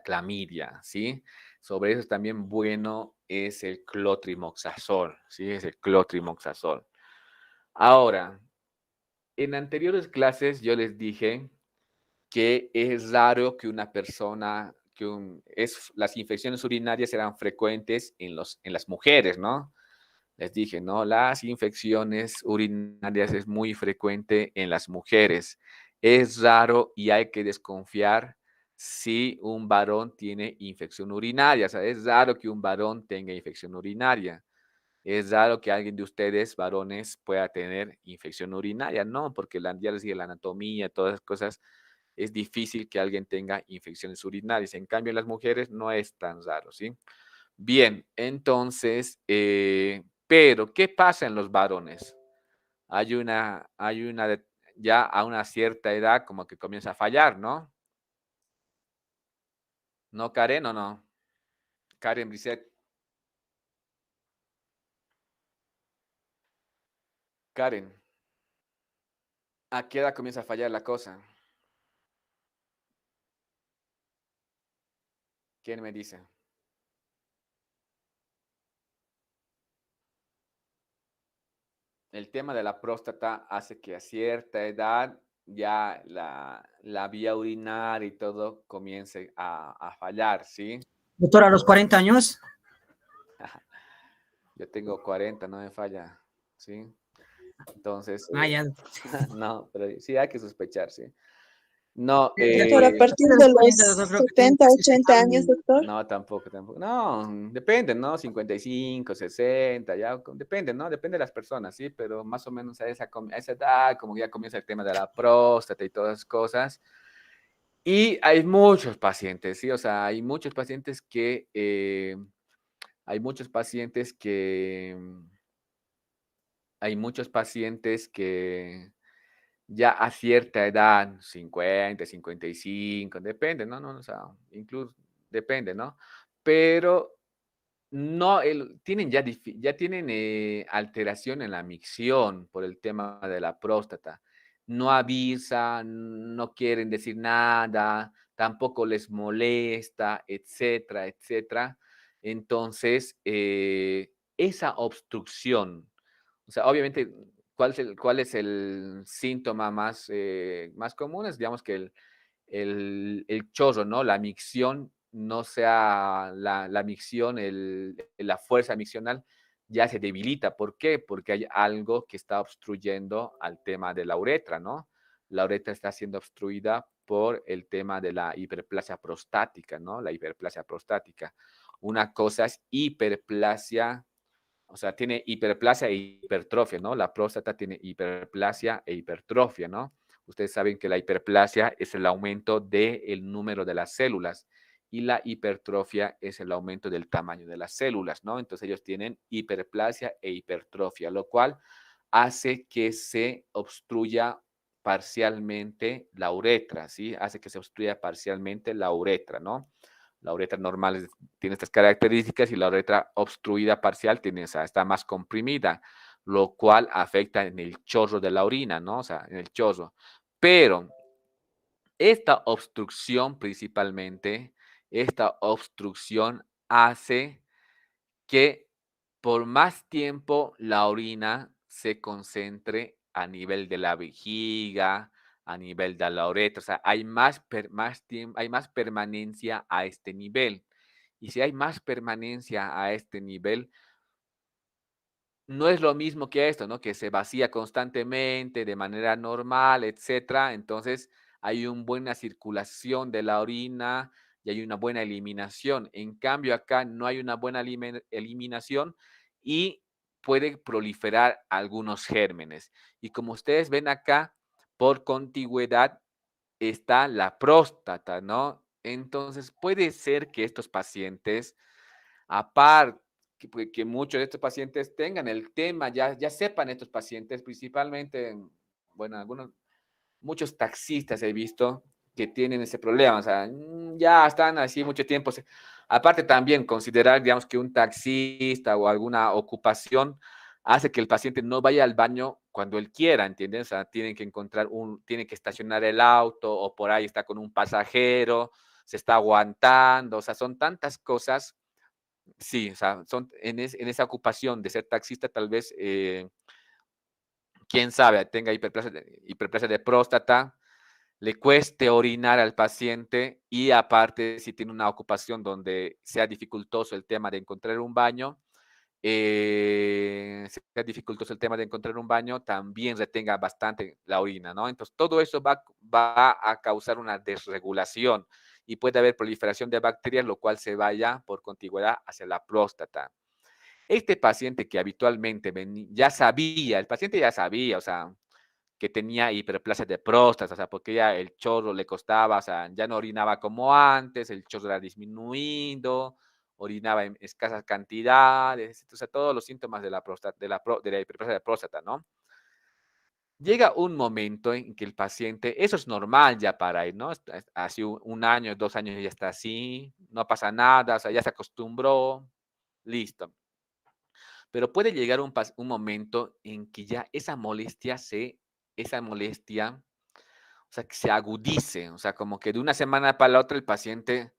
clamidia, ¿sí? Sobre eso también bueno es el clotrimoxazol, ¿sí? Es el clotrimoxazol. Ahora, en anteriores clases yo les dije que es raro que una persona, las infecciones urinarias eran frecuentes en las mujeres, ¿no? Les dije, ¿no? Las infecciones urinarias es muy frecuente en las mujeres. Es raro y hay que desconfiar si un varón tiene infección urinaria. O sea, es raro que un varón tenga infección urinaria. Es raro que alguien de ustedes, varones, pueda tener infección urinaria, ¿no? Porque ya les dije, la anatomía, todas esas cosas, es difícil que alguien tenga infecciones urinarias. En cambio, en las mujeres no es tan raro, ¿sí? Bien, entonces, pero, ¿qué pasa en los varones? Ya a una cierta edad como que comienza a fallar, ¿no? ¿No, Karen, o no? Karen Brisset. Karen, ¿a qué edad comienza a fallar la cosa? ¿Quién me dice? El tema de la próstata hace que a cierta edad ya la vía urinaria y todo comience a fallar, ¿sí? Doctor, a los 40 años. Yo tengo 40, no me falla, ¿sí? Entonces, Ya. no, pero sí hay que sospechar, ¿sí? No, Doctor, a partir de los 70, 80 años, doctor. no, tampoco. No, depende, ¿no? 55, 60, ya, depende, ¿no? Depende de las personas, ¿sí? Pero más o menos a esa edad, como ya comienza el tema de la próstata y todas esas cosas. Y hay muchos pacientes, ¿sí? O sea, hay muchos pacientes que, ya a cierta edad, 50, 55, depende, ¿no? O sea, incluso depende, ¿no? Pero no, ya tienen alteración en la micción por el tema de la próstata. No avisan, no quieren decir nada, tampoco les molesta, etcétera, etcétera. Entonces, esa obstrucción, o sea, obviamente, ¿cuál es el síntoma más común? Es, digamos, que el chorro, ¿no? La micción no sea la micción, la fuerza miccional ya se debilita. ¿Por qué? Porque hay algo que está obstruyendo al tema de la uretra, ¿no? La uretra está siendo obstruida por el tema de la hiperplasia prostática, ¿no? La hiperplasia prostática. Una cosa es hiperplasia, o sea, tiene hiperplasia e hipertrofia, ¿no? La próstata tiene hiperplasia e hipertrofia, ¿no? Ustedes saben que la hiperplasia es el aumento del número de las células y la hipertrofia es el aumento del tamaño de las células, ¿no? Entonces ellos tienen hiperplasia e hipertrofia, lo cual hace que se obstruya parcialmente la uretra, ¿sí? Hace que se obstruya parcialmente la uretra, ¿no? La uretra normal tiene estas características y la uretra obstruida parcial está más comprimida, lo cual afecta en el chorro de la orina, ¿no? O sea, en el chorro. Pero esta obstrucción principalmente, esta obstrucción hace que por más tiempo la orina se concentre a nivel de la vejiga, a nivel de la uretra, o sea, hay más permanencia a este nivel. Y si hay más permanencia a este nivel, no es lo mismo que esto, ¿no? Que se vacía constantemente de manera normal, etcétera. Entonces, hay una buena circulación de la orina y hay una buena eliminación. En cambio, acá no hay una buena eliminación y puede proliferar algunos gérmenes. Y como ustedes ven acá, por contigüedad está la próstata, ¿no? Entonces, puede ser que estos pacientes aparte, que muchos de estos pacientes tengan el tema, ya sepan estos pacientes, principalmente, bueno, muchos taxistas he visto que tienen ese problema, o sea, ya están así mucho tiempo. Aparte también considerar, digamos, que un taxista o alguna ocupación hace que el paciente no vaya al baño cuando él quiera, ¿entiendes? O sea, tiene que estacionar el auto o por ahí está con un pasajero, se está aguantando, o sea, son tantas cosas. Sí, o sea, en esa ocupación de ser taxista, tal vez, quién sabe, tenga hiperplasia de próstata, le cueste orinar al paciente y aparte, si tiene una ocupación donde sea dificultoso el tema de encontrar un baño, sea dificultoso el tema de encontrar un baño, también retenga bastante la orina, ¿no? Entonces, todo eso va a causar una desregulación y puede haber proliferación de bacterias, lo cual se vaya por contigüedad hacia la próstata. Este paciente que habitualmente ya sabía, el paciente ya sabía, o sea, que tenía hiperplasia de próstata, o sea, porque ya el chorro le costaba, o sea, ya no orinaba como antes, el chorro era disminuido, orinaba en escasas cantidades, o sea, todos los síntomas de la próstata, de la hiperplasia de próstata, ¿no? Llega un momento en que el paciente, eso es normal ya para él, ¿no? Hace un año, 2 años ya está así, no pasa nada, o sea, ya se acostumbró, listo. Pero puede llegar un momento en que ya esa molestia, o sea, que se agudice, o sea, como que de una semana para la otra el paciente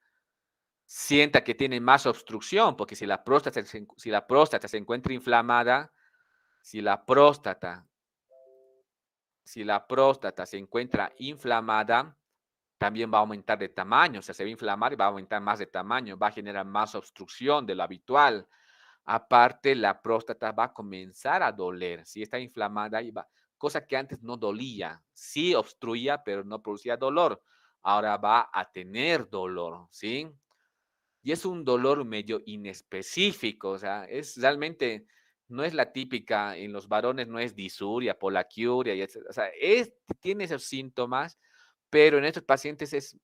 sienta que tiene más obstrucción, porque si la próstata se encuentra inflamada, si la próstata, si la próstata se encuentra inflamada, también va a aumentar de tamaño, o sea, se va a inflamar y va a aumentar más de tamaño, va a generar más obstrucción de lo habitual. Aparte, la próstata va a comenzar a doler, si está inflamada, cosa que antes no dolía, sí obstruía, pero no producía dolor. Ahora va a tener dolor, ¿sí? Y es un dolor medio inespecífico, o sea, es realmente, no es la típica, en los varones no es disuria, polaquiuria, y etc. O sea, tiene esos síntomas, pero en estos pacientes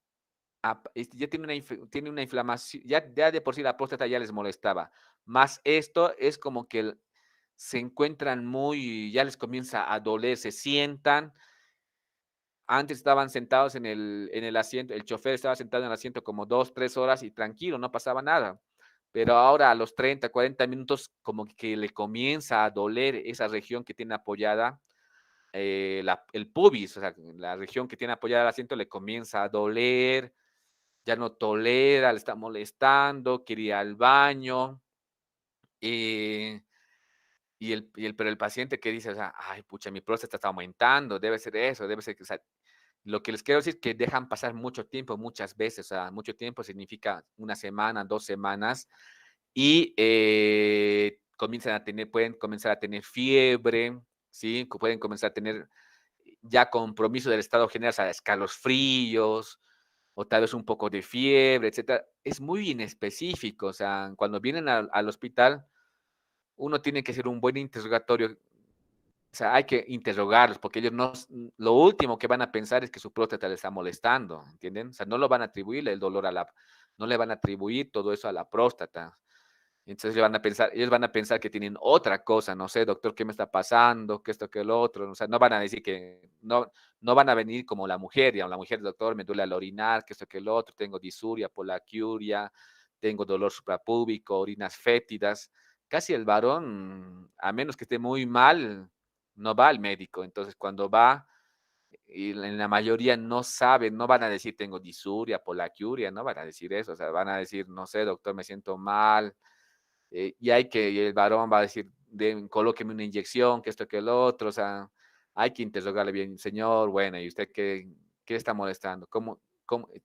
ya tiene una inflamación, ya de por sí la próstata ya les molestaba, más esto es como que se encuentran ya les comienza a doler, se sientan, antes estaban sentados en el asiento, el chofer estaba sentado en el asiento como 2, 3 horas y tranquilo, no pasaba nada. Pero ahora a los 30, 40 minutos como que le comienza a doler esa región que tiene apoyada, el pubis, o sea, la región que tiene apoyada el asiento le comienza a doler, ya no tolera, le está molestando, quiere ir al baño. Pero el paciente que dice, o sea, ay, pucha, mi próstata está aumentando, debe ser eso, debe ser que, o sea, lo que les quiero decir es que dejan pasar mucho tiempo, muchas veces, o sea, mucho tiempo significa una semana, 2 semanas, y pueden comenzar a tener fiebre, ¿sí? Pueden comenzar a tener ya compromiso del estado general, o sea, escalofríos, o tal vez un poco de fiebre, etcétera. Es muy inespecífico, o sea, cuando vienen al hospital, uno tiene que hacer un buen interrogatorio. O sea, hay que interrogarlos porque ellos no, lo último que van a pensar es que su próstata le está molestando, ¿entienden? O sea, no lo van a atribuir el dolor no le van a atribuir todo eso a la próstata. Entonces ellos van a pensar que tienen otra cosa, no sé, doctor, ¿qué me está pasando? ¿Qué esto, qué lo otro? O sea, no van a decir no van a venir como la mujer, digamos, la mujer, doctor, me duele al orinar, que esto, que lo otro, tengo disuria, polaquiuria, tengo dolor suprapúbico, orinas fétidas. Casi el varón, a menos que esté muy mal, no va al médico. Entonces, cuando va, y en la mayoría no saben, no van a decir tengo disuria, polaquiuria, no van a decir eso, o sea, van a decir, no sé, doctor, me siento mal, y el varón va a decir, colóqueme una inyección, que esto, que lo otro, o sea, hay que interrogarle bien, señor, bueno, ¿y usted qué está molestando?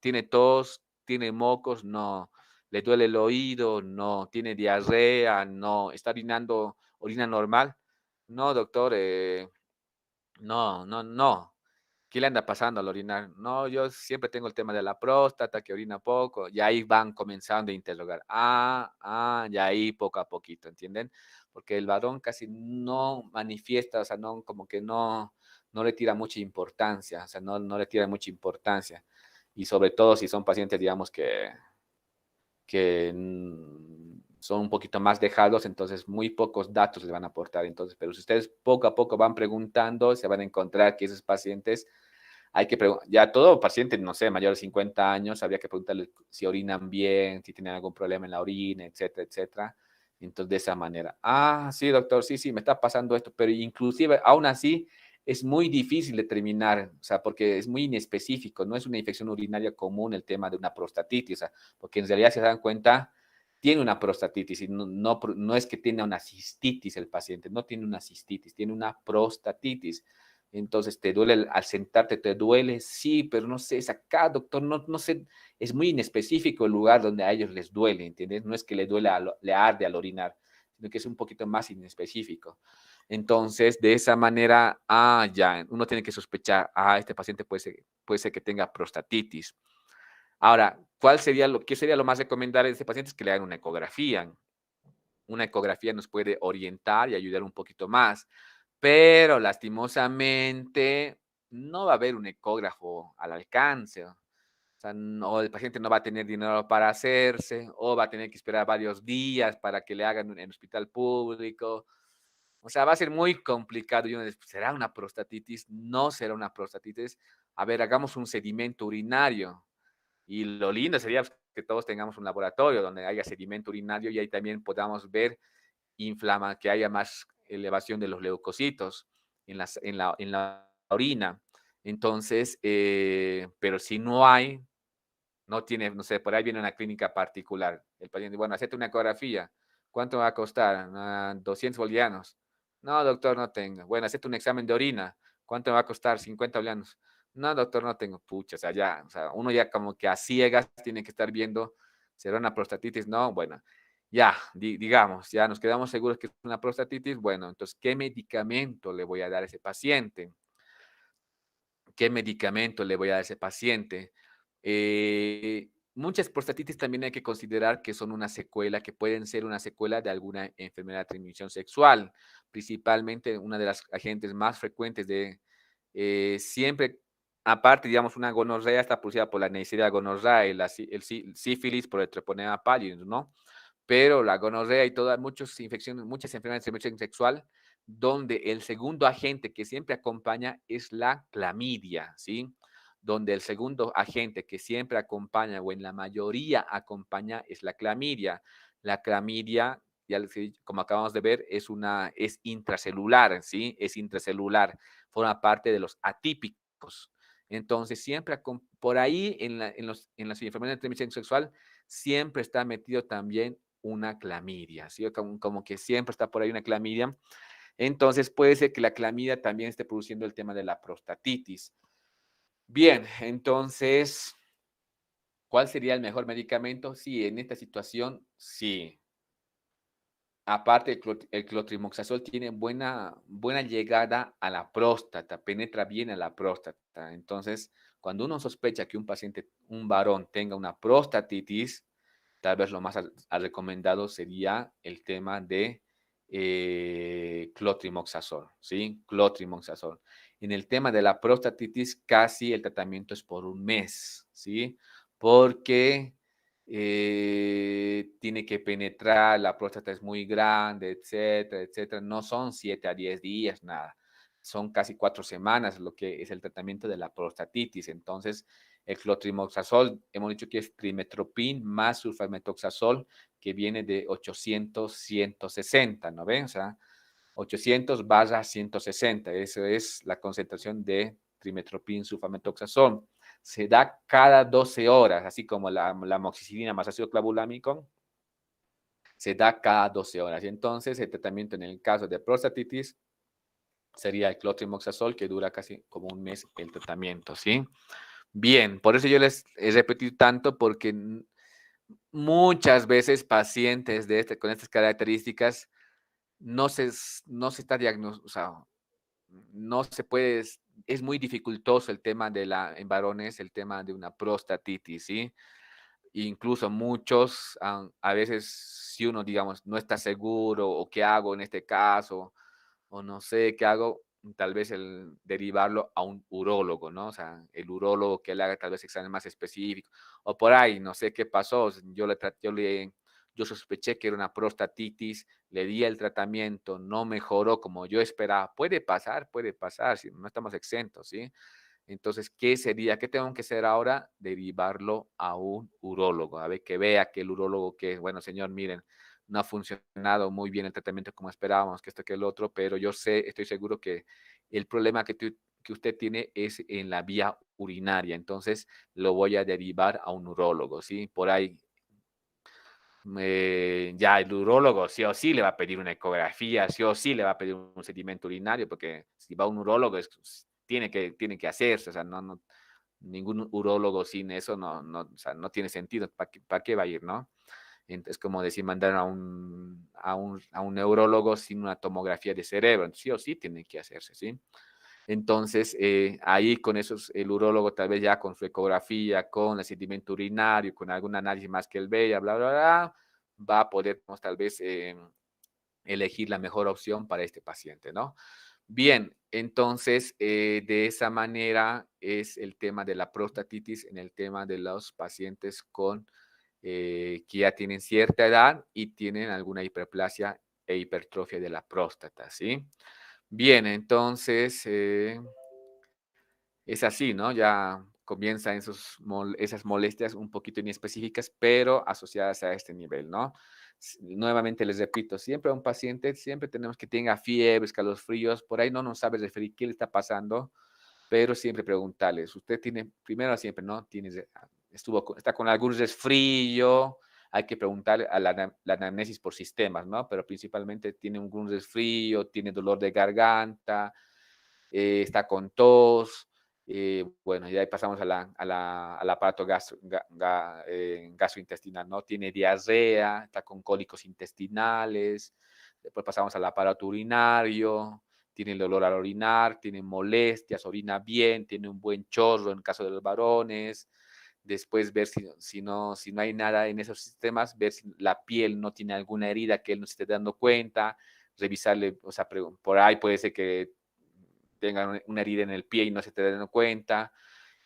¿Tiene tos? ¿Tiene mocos? No. ¿Le duele el oído? No. ¿Tiene diarrea? No. ¿Está orinando, orina normal? No, doctor, no, no, no. ¿Qué le anda pasando al orinar? No, yo siempre tengo el tema de la próstata, que orina poco, y ahí van comenzando a interrogar. Y ahí poco a poquito, ¿entienden? Porque el varón casi no manifiesta, o sea, no, como que no le tira mucha importancia, o sea, no le tira mucha importancia. Y sobre todo si son pacientes, digamos, que son un poquito más dejados, entonces muy pocos datos les van a aportar. Entonces, pero si ustedes poco a poco van preguntando, se van a encontrar que esos pacientes ya todo paciente, no sé, mayor de 50 años, habría que preguntarle si orinan bien, si tienen algún problema en la orina, etcétera, etcétera. Entonces, de esa manera, sí, doctor, sí, me está pasando esto, pero inclusive, aún así, es muy difícil determinar, o sea, porque es muy inespecífico, no es una infección urinaria común el tema de una prostatitis, o sea, porque en realidad, si se dan cuenta, tiene una prostatitis y no es que tenga una cistitis el paciente, no tiene una cistitis, tiene una prostatitis. Entonces, ¿te duele al sentarte? ¿Te duele? Sí, pero no sé, es acá, doctor, no sé, es muy inespecífico el lugar donde a ellos les duele, ¿entiendes? No es que le duele, le arde al orinar, sino que es un poquito más inespecífico. Entonces, de esa manera, ya, uno tiene que sospechar, este paciente puede ser que tenga prostatitis. Ahora, qué sería lo más recomendable de este paciente? Es que le hagan una ecografía. Una ecografía nos puede orientar y ayudar un poquito más, pero lastimosamente no va a haber un ecógrafo al alcance. O sea, o el paciente no va a tener dinero para hacerse, o va a tener que esperar varios días para que le hagan en el hospital público. O sea, va a ser muy complicado. ¿Será una prostatitis? No será una prostatitis. A ver, hagamos un sedimento urinario. Y lo lindo sería que todos tengamos un laboratorio donde haya sedimento urinario y ahí también podamos ver que haya más elevación de los leucocitos en la orina. Entonces, pero si no hay, no tiene, no sé, por ahí viene una clínica particular. El paciente, bueno, hacete una ecografía. ¿Cuánto va a costar? 200 bolivianos. No, doctor, no tengo. Bueno, hacete un examen de orina. ¿Cuánto va a costar? 50 bolivianos. No, doctor, no tengo. Pucha, o sea, uno ya como que a ciegas tiene que estar viendo, ¿será una prostatitis? No, bueno, ya, digamos, ya nos quedamos seguros que es una prostatitis. Bueno, entonces, ¿qué medicamento le voy a dar a ese paciente? ¿Qué medicamento le voy a dar a ese paciente? Muchas prostatitis también hay que considerar que son una secuela, que pueden ser una secuela de alguna enfermedad de transmisión sexual. Principalmente, una de las agentes más frecuentes siempre, aparte, digamos, una gonorrea está producida por la Neisseria gonorrhoeae, el sífilis por el Treponema pallidus, ¿no? Pero la gonorrea y muchas enfermedades de transmisión sexual, donde el segundo agente que siempre acompaña es la clamidia, ¿sí? Donde el segundo agente que siempre acompaña, o en la mayoría acompaña, es la clamidia. La clamidia, como acabamos de ver, es intracelular, ¿sí? Es intracelular, forma parte de los atípicos. Entonces, siempre por ahí en las enfermedades de transmisión sexual siempre está metido también una clamidia, ¿sí? Como que siempre está por ahí una clamidia. Entonces, puede ser que la clamidia también esté produciendo el tema de la prostatitis. Bien, entonces, ¿cuál sería el mejor medicamento? Sí, en esta situación, sí. Aparte, el clotrimoxazol tiene buena llegada a la próstata, penetra bien a la próstata. Entonces, cuando uno sospecha que un paciente, un varón, tenga una prostatitis, tal vez lo más recomendado sería el tema de clotrimoxazol, ¿sí? Clotrimoxazol. En el tema de la prostatitis, casi el tratamiento es por un mes, ¿sí? Porque tiene que penetrar, la próstata es muy grande, etcétera, etcétera. No son 7 a 10 días, nada. Son casi 4 semanas lo que es el tratamiento de la prostatitis. Entonces, el clotrimoxazol, hemos dicho que es trimetropin más sulfametoxazol, que viene de 800-160, ¿no ven? O sea, 800/160, eso es la concentración de trimetropin sulfametoxazol. Se da cada 12 horas, así como la amoxicilina más ácido clavulámico, se da cada 12 horas. Y entonces, el tratamiento en el caso de prostatitis sería el clotrimoxazol, que dura casi como un mes el tratamiento, ¿sí? Bien, por eso yo les he repetido tanto, porque muchas veces pacientes con estas características no se está diagnosticando, o sea, no se puede, es muy dificultoso el tema en varones, el tema de una prostatitis, ¿sí? Incluso muchos, a veces, si uno, digamos, no está seguro o qué hago en este caso, o no sé qué hago, tal vez el derivarlo a un urólogo, ¿no? O sea, el urólogo que le haga tal vez exámenes más específicos, o por ahí, no sé qué pasó, yo sospeché que era una prostatitis, le di el tratamiento, no mejoró como yo esperaba. Puede pasar, si no estamos exentos, ¿sí? Entonces, ¿qué tengo que hacer ahora? Derivarlo a un urólogo, a ver, que vea que el urólogo, que, bueno, señor, miren, no ha funcionado muy bien el tratamiento como esperábamos, que esto, que el otro, pero estoy seguro que el problema que usted tiene es en la vía urinaria, entonces lo voy a derivar a un urólogo, ¿sí? Por ahí, ya el urólogo sí o sí le va a pedir una ecografía, sí o sí le va a pedir un sedimento urinario, porque si va a un urólogo tiene que hacerse, o sea, ningún urólogo sin eso o sea, no tiene sentido, ¿para qué va a ir, no? Es como decir, mandar a un neurólogo sin una tomografía de cerebro, sí o sí tiene que hacerse, ¿sí? Entonces, ahí con esos, el urólogo tal vez ya con su ecografía, con el sedimento urinario, con algún análisis más que él vea, bla, bla, bla, va a poder tal vez elegir la mejor opción para este paciente, ¿no? Bien, entonces, de esa manera es el tema de la prostatitis en el tema de los pacientes que ya tienen cierta edad y tienen alguna hiperplasia e hipertrofia de la próstata, ¿sí? Bien, entonces es así, ¿no? Ya comienzan esas molestias un poquito inespecíficas, pero asociadas a este nivel, ¿no? Nuevamente les repito, siempre a un paciente, siempre tenemos que tenga fiebre, escalofríos, por ahí no nos sabe referir qué le está pasando, pero siempre preguntarles, usted tiene, primero siempre, ¿no? Está con algún resfrío, hay que preguntarle a la anamnesis por sistemas, ¿no? Pero principalmente tiene algún resfrío, tiene dolor de garganta, está con tos, bueno, ya pasamos al aparato gastrointestinal, ¿no? Tiene diarrea, está con cólicos intestinales, después pasamos al aparato urinario, tiene el dolor al orinar, tiene molestias, orina bien, tiene un buen chorro en caso de los varones. Después ver si no hay nada en esos sistemas, ver si la piel no tiene alguna herida que él no se esté dando cuenta, revisarle, o sea, por ahí puede ser que tengan una herida en el pie y no se esté dando cuenta,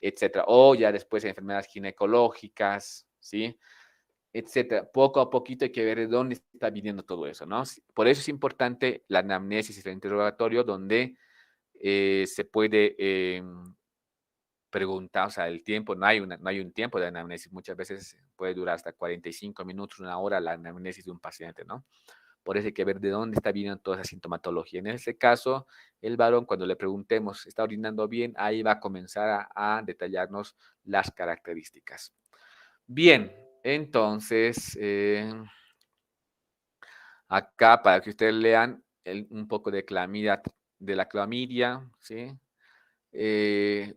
etcétera. O ya después enfermedades ginecológicas, ¿sí? Etcétera. Poco a poquito hay que ver de dónde está viniendo todo eso, ¿no? Por eso es importante la anamnesis y el interrogatorio, donde se puede preguntar, o sea, el tiempo, no hay un tiempo de anamnesis, muchas veces puede durar hasta 45 minutos, una hora la anamnesis de un paciente, ¿no? Por eso hay que ver de dónde está viniendo toda esa sintomatología. En este caso, el varón, cuando le preguntemos, ¿está orinando bien? Ahí va a comenzar a detallarnos las características. Bien, entonces, acá para que ustedes lean un poco de la clamidia, ¿sí? Qué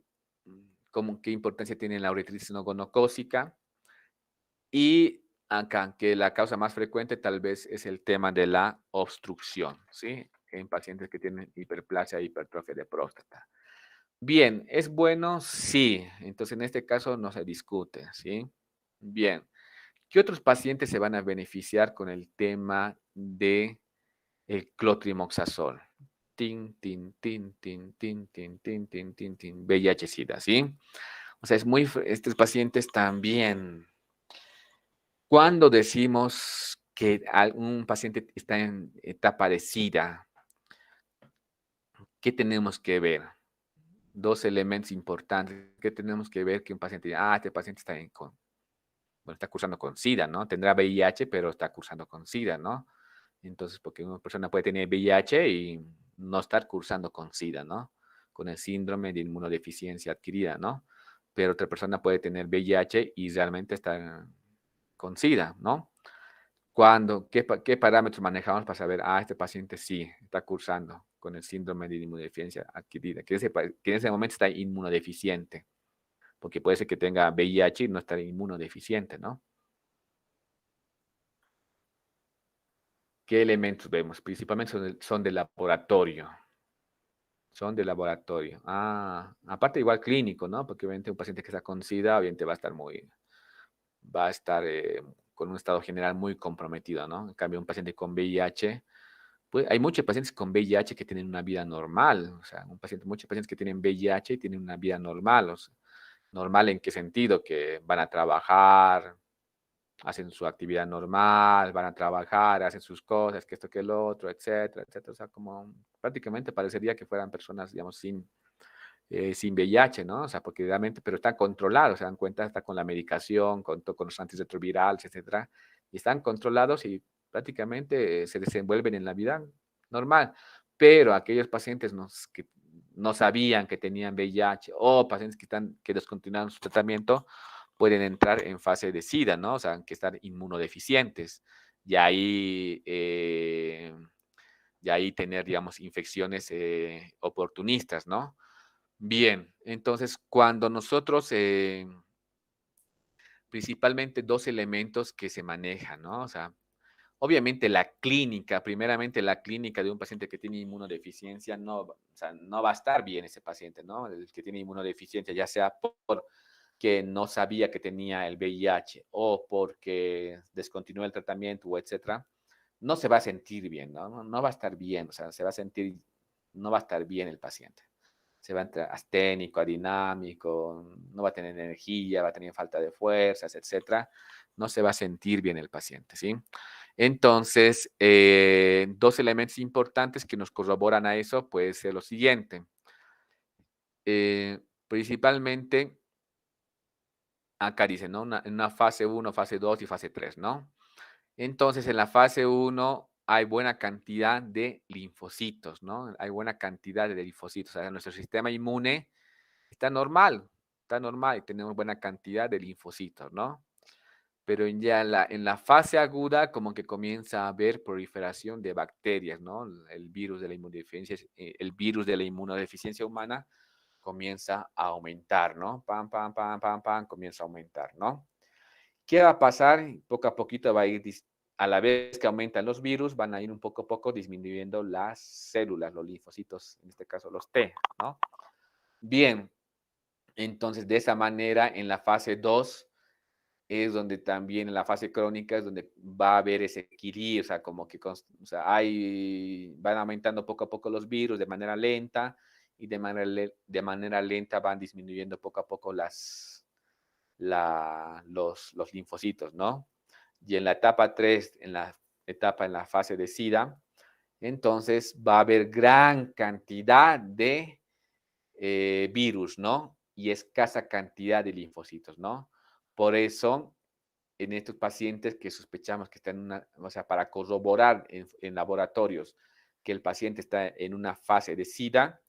importancia tiene la uretritis no gonocócica. Y acá, que la causa más frecuente tal vez es el tema de la obstrucción, ¿sí? En pacientes que tienen hiperplasia e hipertrofia de próstata. Bien, ¿es bueno? Sí. Entonces, en este caso no se discute, ¿sí? Bien. ¿Qué otros pacientes se van a beneficiar con el tema de el clotrimoxazol? Tin, tin, tin, tin, tin, tin, tin, tin, tin, tin, VIH-Sida, ¿sí? O sea, estos pacientes también. Cuando decimos que un paciente está en etapa de SIDA, ¿qué tenemos que ver? Dos elementos importantes. ¿Qué tenemos que ver que un paciente diga, este paciente está cursando con SIDA, ¿no? Tendrá VIH, pero está cursando con SIDA, ¿no? Entonces, porque una persona puede tener VIH y no estar cursando con SIDA, ¿no? Con el síndrome de inmunodeficiencia adquirida, ¿no? Pero otra persona puede tener VIH y realmente estar con SIDA, ¿no? ¿Qué parámetros manejamos para saber, este paciente sí está cursando con el síndrome de inmunodeficiencia adquirida, que en ese momento está inmunodeficiente, porque puede ser que tenga VIH y no estar inmunodeficiente, ¿no? ¿Qué elementos vemos? Principalmente son de laboratorio. Son de laboratorio. Aparte igual clínico, ¿no? Porque obviamente un paciente que está con SIDA, obviamente va a estar con un estado general muy comprometido, ¿no? En cambio, un paciente con VIH, pues hay muchos pacientes con VIH que tienen una vida normal, o sea, muchos pacientes que tienen VIH y tienen una vida normal, o sea, normal en qué sentido, que van a trabajar, hacen su actividad normal, van a trabajar, hacen sus cosas, que esto, que el otro, etcétera, etcétera, o sea, como prácticamente parecería que fueran personas, digamos, sin VIH, ¿no? O sea, porque realmente, pero están controlados, se dan cuenta, está con la medicación, con los antirretrovirales, etcétera, y están controlados y prácticamente se desenvuelven en la vida normal. Pero aquellos pacientes que no sabían que tenían VIH o pacientes que descontinuaron su tratamiento pueden entrar en fase de SIDA, ¿no? O sea, que están inmunodeficientes. Y ahí tener, digamos, infecciones oportunistas, ¿no? Bien, entonces cuando nosotros, principalmente dos elementos que se manejan, ¿no? O sea, obviamente primeramente la clínica de un paciente que tiene inmunodeficiencia, o sea, no va a estar bien ese paciente, ¿no? El que tiene inmunodeficiencia, ya sea porque no sabía que tenía el VIH o porque descontinuó el tratamiento, o etcétera, no se va a sentir bien, ¿no? No va a estar bien, o sea, no va a estar bien el paciente. Se va a entrar asténico, adinámico, no va a tener energía, va a tener falta de fuerzas, etcétera. No se va a sentir bien el paciente, ¿sí? Entonces, dos elementos importantes que nos corroboran a eso puede ser lo siguiente. Principalmente, acá dice, ¿no? En una fase 1, fase 2 y fase 3, ¿no? Entonces, en la fase 1 hay buena cantidad de linfocitos, ¿no? Hay buena cantidad de linfocitos. O sea, nuestro sistema inmune está normal y tenemos buena cantidad de linfocitos, ¿no? Pero ya en la fase aguda como que comienza a haber proliferación de bacterias, ¿no? El virus de la inmunodeficiencia humana comienza a aumentar, ¿no? Pam, pam, pam, pam, pam, comienza a aumentar, ¿no? ¿Qué va a pasar? Poco a poquito va a ir, a la vez que aumentan los virus, van a ir un poco a poco disminuyendo las células, los linfocitos, en este caso los T, ¿no? Bien, entonces de esa manera en la fase 2 es donde también en la fase crónica es donde va a haber ese equilibrio, o sea, como que van aumentando poco a poco los virus de manera lenta y de manera lenta van disminuyendo poco a poco los linfocitos, ¿no? Y en la etapa 3, en la fase de SIDA, entonces va a haber gran cantidad de virus, ¿no? Y escasa cantidad de linfocitos, ¿no? Por eso en estos pacientes que sospechamos que están en una, o sea, para corroborar en laboratorios que el paciente está en una fase de SIDA,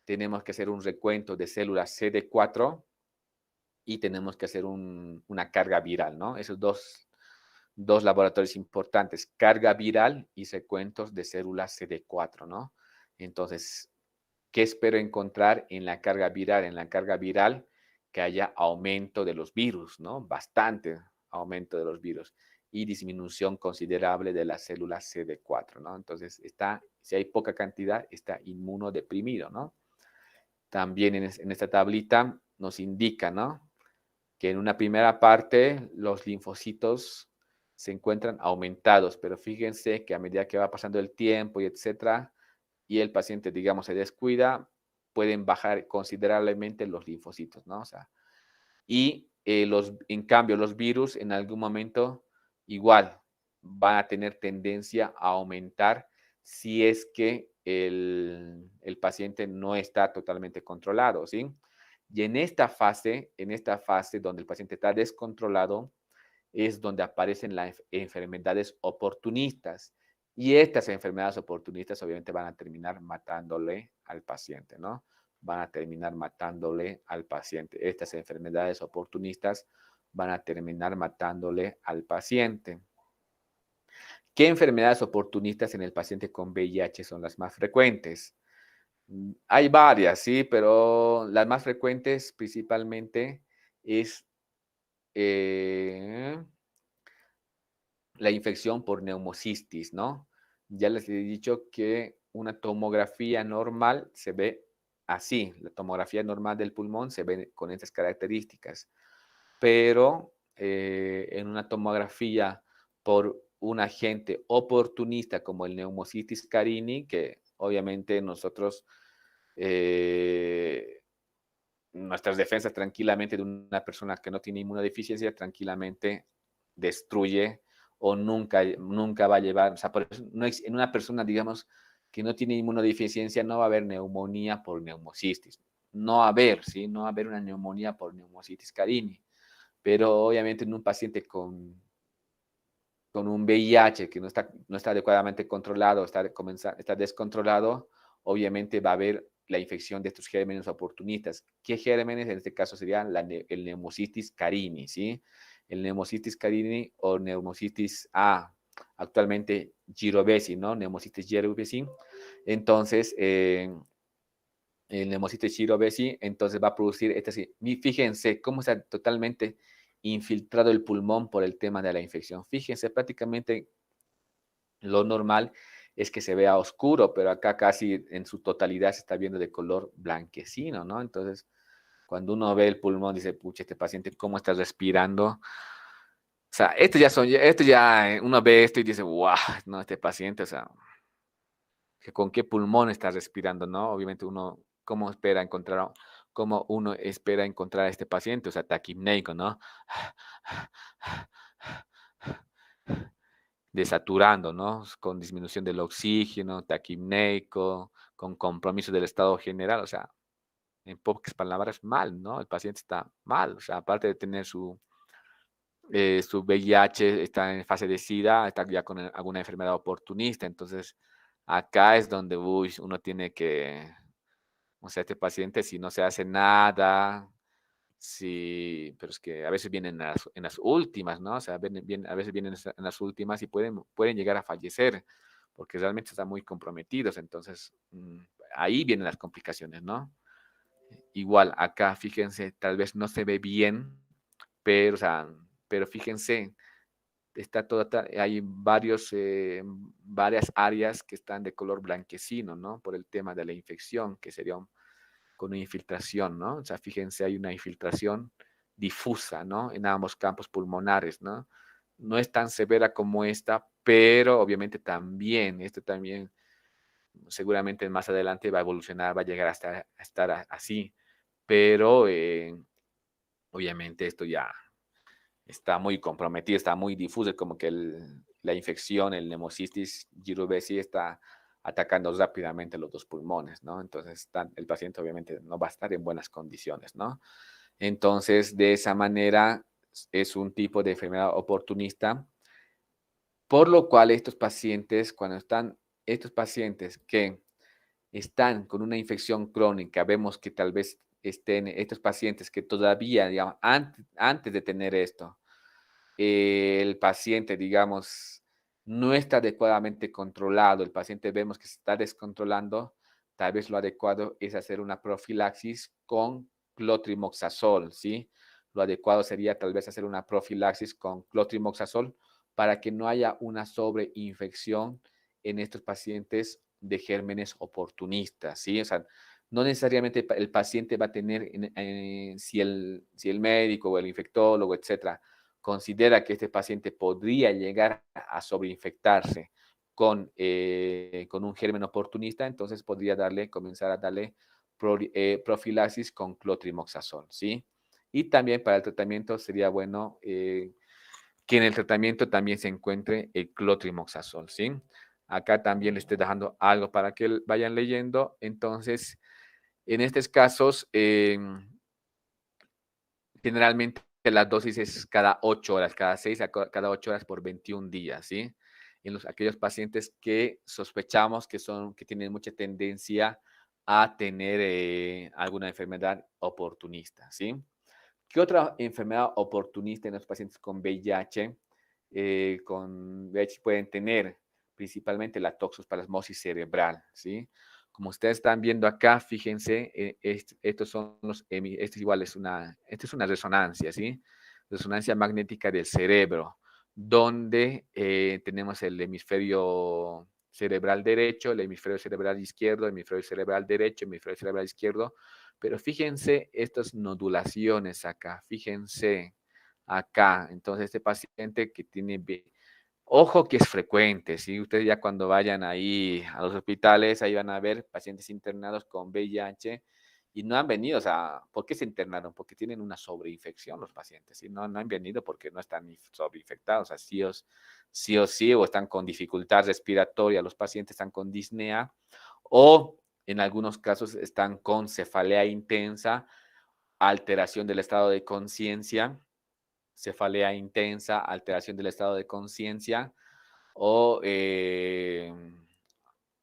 tenemos que hacer un recuento de células CD4 y tenemos que hacer una carga viral, ¿no? Esos dos laboratorios importantes, carga viral y recuentos de células CD4, ¿no? Entonces, ¿qué espero encontrar en la carga viral? En la carga viral que haya aumento de los virus, ¿no? Bastante aumento de los virus y disminución considerable de las células CD4, ¿no? Entonces, si hay poca cantidad, está inmunodeprimido, ¿no? También en esta tablita nos indica, ¿no? Que en una primera parte los linfocitos se encuentran aumentados, pero fíjense que a medida que va pasando el tiempo y etcétera, y el paciente, digamos, se descuida, pueden bajar considerablemente los linfocitos, ¿no? O sea, y en cambio los virus en algún momento igual van a tener tendencia a aumentar si es que el paciente no está totalmente controlado, ¿sí? Y en esta fase donde el paciente está descontrolado, es donde aparecen las enfermedades oportunistas. Y estas enfermedades oportunistas obviamente van a terminar matándole al paciente, ¿no? Van a terminar matándole al paciente. Estas enfermedades oportunistas van a terminar matándole al paciente. ¿Qué enfermedades oportunistas en el paciente con VIH son las más frecuentes? Hay varias, sí, pero las más frecuentes principalmente es la infección por neumocistis, ¿no? Ya les he dicho que una tomografía normal se ve así, la tomografía normal del pulmón se ve con estas características, pero en una tomografía por un agente oportunista como el neumocistis carini, que obviamente nosotros, nuestras defensas tranquilamente de una persona que no tiene inmunodeficiencia, tranquilamente destruye o nunca va a llevar, o sea, por eso en una persona, digamos, que no tiene inmunodeficiencia, no va a haber neumonía por neumocistis. No va a haber, ¿sí? No va a haber una neumonía por neumocistis carini. Pero obviamente en un paciente con un VIH que no está adecuadamente controlado, está descontrolado, obviamente va a haber la infección de estos gérmenes oportunistas. ¿Qué gérmenes? En este caso sería el Pneumocystis carini, ¿sí? El Pneumocystis carini o Pneumocystis A, actualmente Girovesi, ¿no? Pneumocystis Girovesi. Entonces, el Pneumocystis Girovesi, entonces va a producir, fíjense cómo está totalmente infiltrado el pulmón por el tema de la infección. Fíjense, prácticamente lo normal es que se vea oscuro, pero acá casi en su totalidad se está viendo de color blanquecino, ¿no? Entonces, cuando uno ve el pulmón, dice, pucha, este paciente, ¿cómo está respirando? O sea, uno ve esto y dice, wow, no, este paciente, o sea, ¿con qué pulmón está respirando, no? Obviamente ¿cómo uno espera encontrar a este paciente? O sea, taquipneico, ¿no? Desaturando, ¿no? Con disminución del oxígeno, taquipneico, con compromiso del estado general, o sea, en pocas palabras, mal, ¿no? El paciente está mal, o sea, aparte de tener su VIH, está en fase de SIDA, está ya con alguna enfermedad oportunista, entonces acá es donde uno tiene que, o sea, este paciente, si no se hace nada, sí, pero es que a veces vienen en las últimas, ¿no? O sea, a veces vienen en las últimas y pueden llegar a fallecer porque realmente están muy comprometidos. Entonces, ahí vienen las complicaciones, ¿no? Igual, acá, fíjense, tal vez no se ve bien, pero, o sea, pero fíjense, hay varias áreas que están de color blanquecino, ¿no? Por el tema de la infección, que sería con una infiltración, ¿no? O sea, fíjense, hay una infiltración difusa, ¿no? En ambos campos pulmonares, ¿no? No es tan severa como esta, pero obviamente esto también seguramente más adelante va a evolucionar, va a llegar a estar así, pero obviamente esto ya está muy comprometido, está muy difuso, como que la infección, el Pneumocystis jirovecii está atacando rápidamente los dos pulmones, ¿no? Entonces el paciente obviamente no va a estar en buenas condiciones, ¿no? Entonces, de esa manera es un tipo de enfermedad oportunista, por lo cual estos pacientes, estos pacientes que están con una infección crónica, vemos que tal vez estén estos pacientes que todavía, digamos, antes de tener esto, el paciente, digamos, no está adecuadamente controlado, el paciente vemos que se está descontrolando, tal vez lo adecuado es hacer una profilaxis con clotrimazol, ¿sí? Lo adecuado sería tal vez hacer una profilaxis con clotrimazol para que no haya una sobreinfección en estos pacientes de gérmenes oportunistas, ¿sí? O sea, no necesariamente el paciente va a tener, si el médico o el infectólogo, etcétera, considera que este paciente podría llegar a sobreinfectarse con un germen oportunista, entonces podría comenzar a darle profilaxis con clotrimazol, ¿sí? Y también para el tratamiento sería bueno que en el tratamiento también se encuentre el clotrimazol, ¿sí? Acá también les estoy dejando algo para que vayan leyendo. Entonces, en estos casos, generalmente la dosis es cada 8 horas, cada 6 a cada 8 horas por 21 días, ¿sí? En aquellos pacientes que sospechamos que tienen mucha tendencia a tener alguna enfermedad oportunista, ¿sí? ¿Qué otra enfermedad oportunista en los pacientes con VIH? Con VIH pueden tener principalmente la toxoplasmosis cerebral, ¿sí? Como ustedes están viendo acá, fíjense, estos son esto es una resonancia, ¿sí? Resonancia magnética del cerebro, donde tenemos el hemisferio cerebral derecho, el hemisferio cerebral izquierdo, el hemisferio cerebral derecho, el hemisferio cerebral izquierdo, pero fíjense estas nodulaciones acá, fíjense acá. Entonces, este paciente que tiene, ojo que es frecuente, ¿sí? Ustedes ya cuando vayan ahí a los hospitales, ahí van a ver pacientes internados con VIH y no han venido, o sea, ¿por qué se internaron? Porque tienen una sobreinfección los pacientes, ¿sí? No han venido porque no están sobreinfectados, o sea, sí o están con dificultad respiratoria, los pacientes están con disnea, o en algunos casos están con cefalea intensa, alteración del estado de conciencia, cefalea intensa, alteración del estado de conciencia o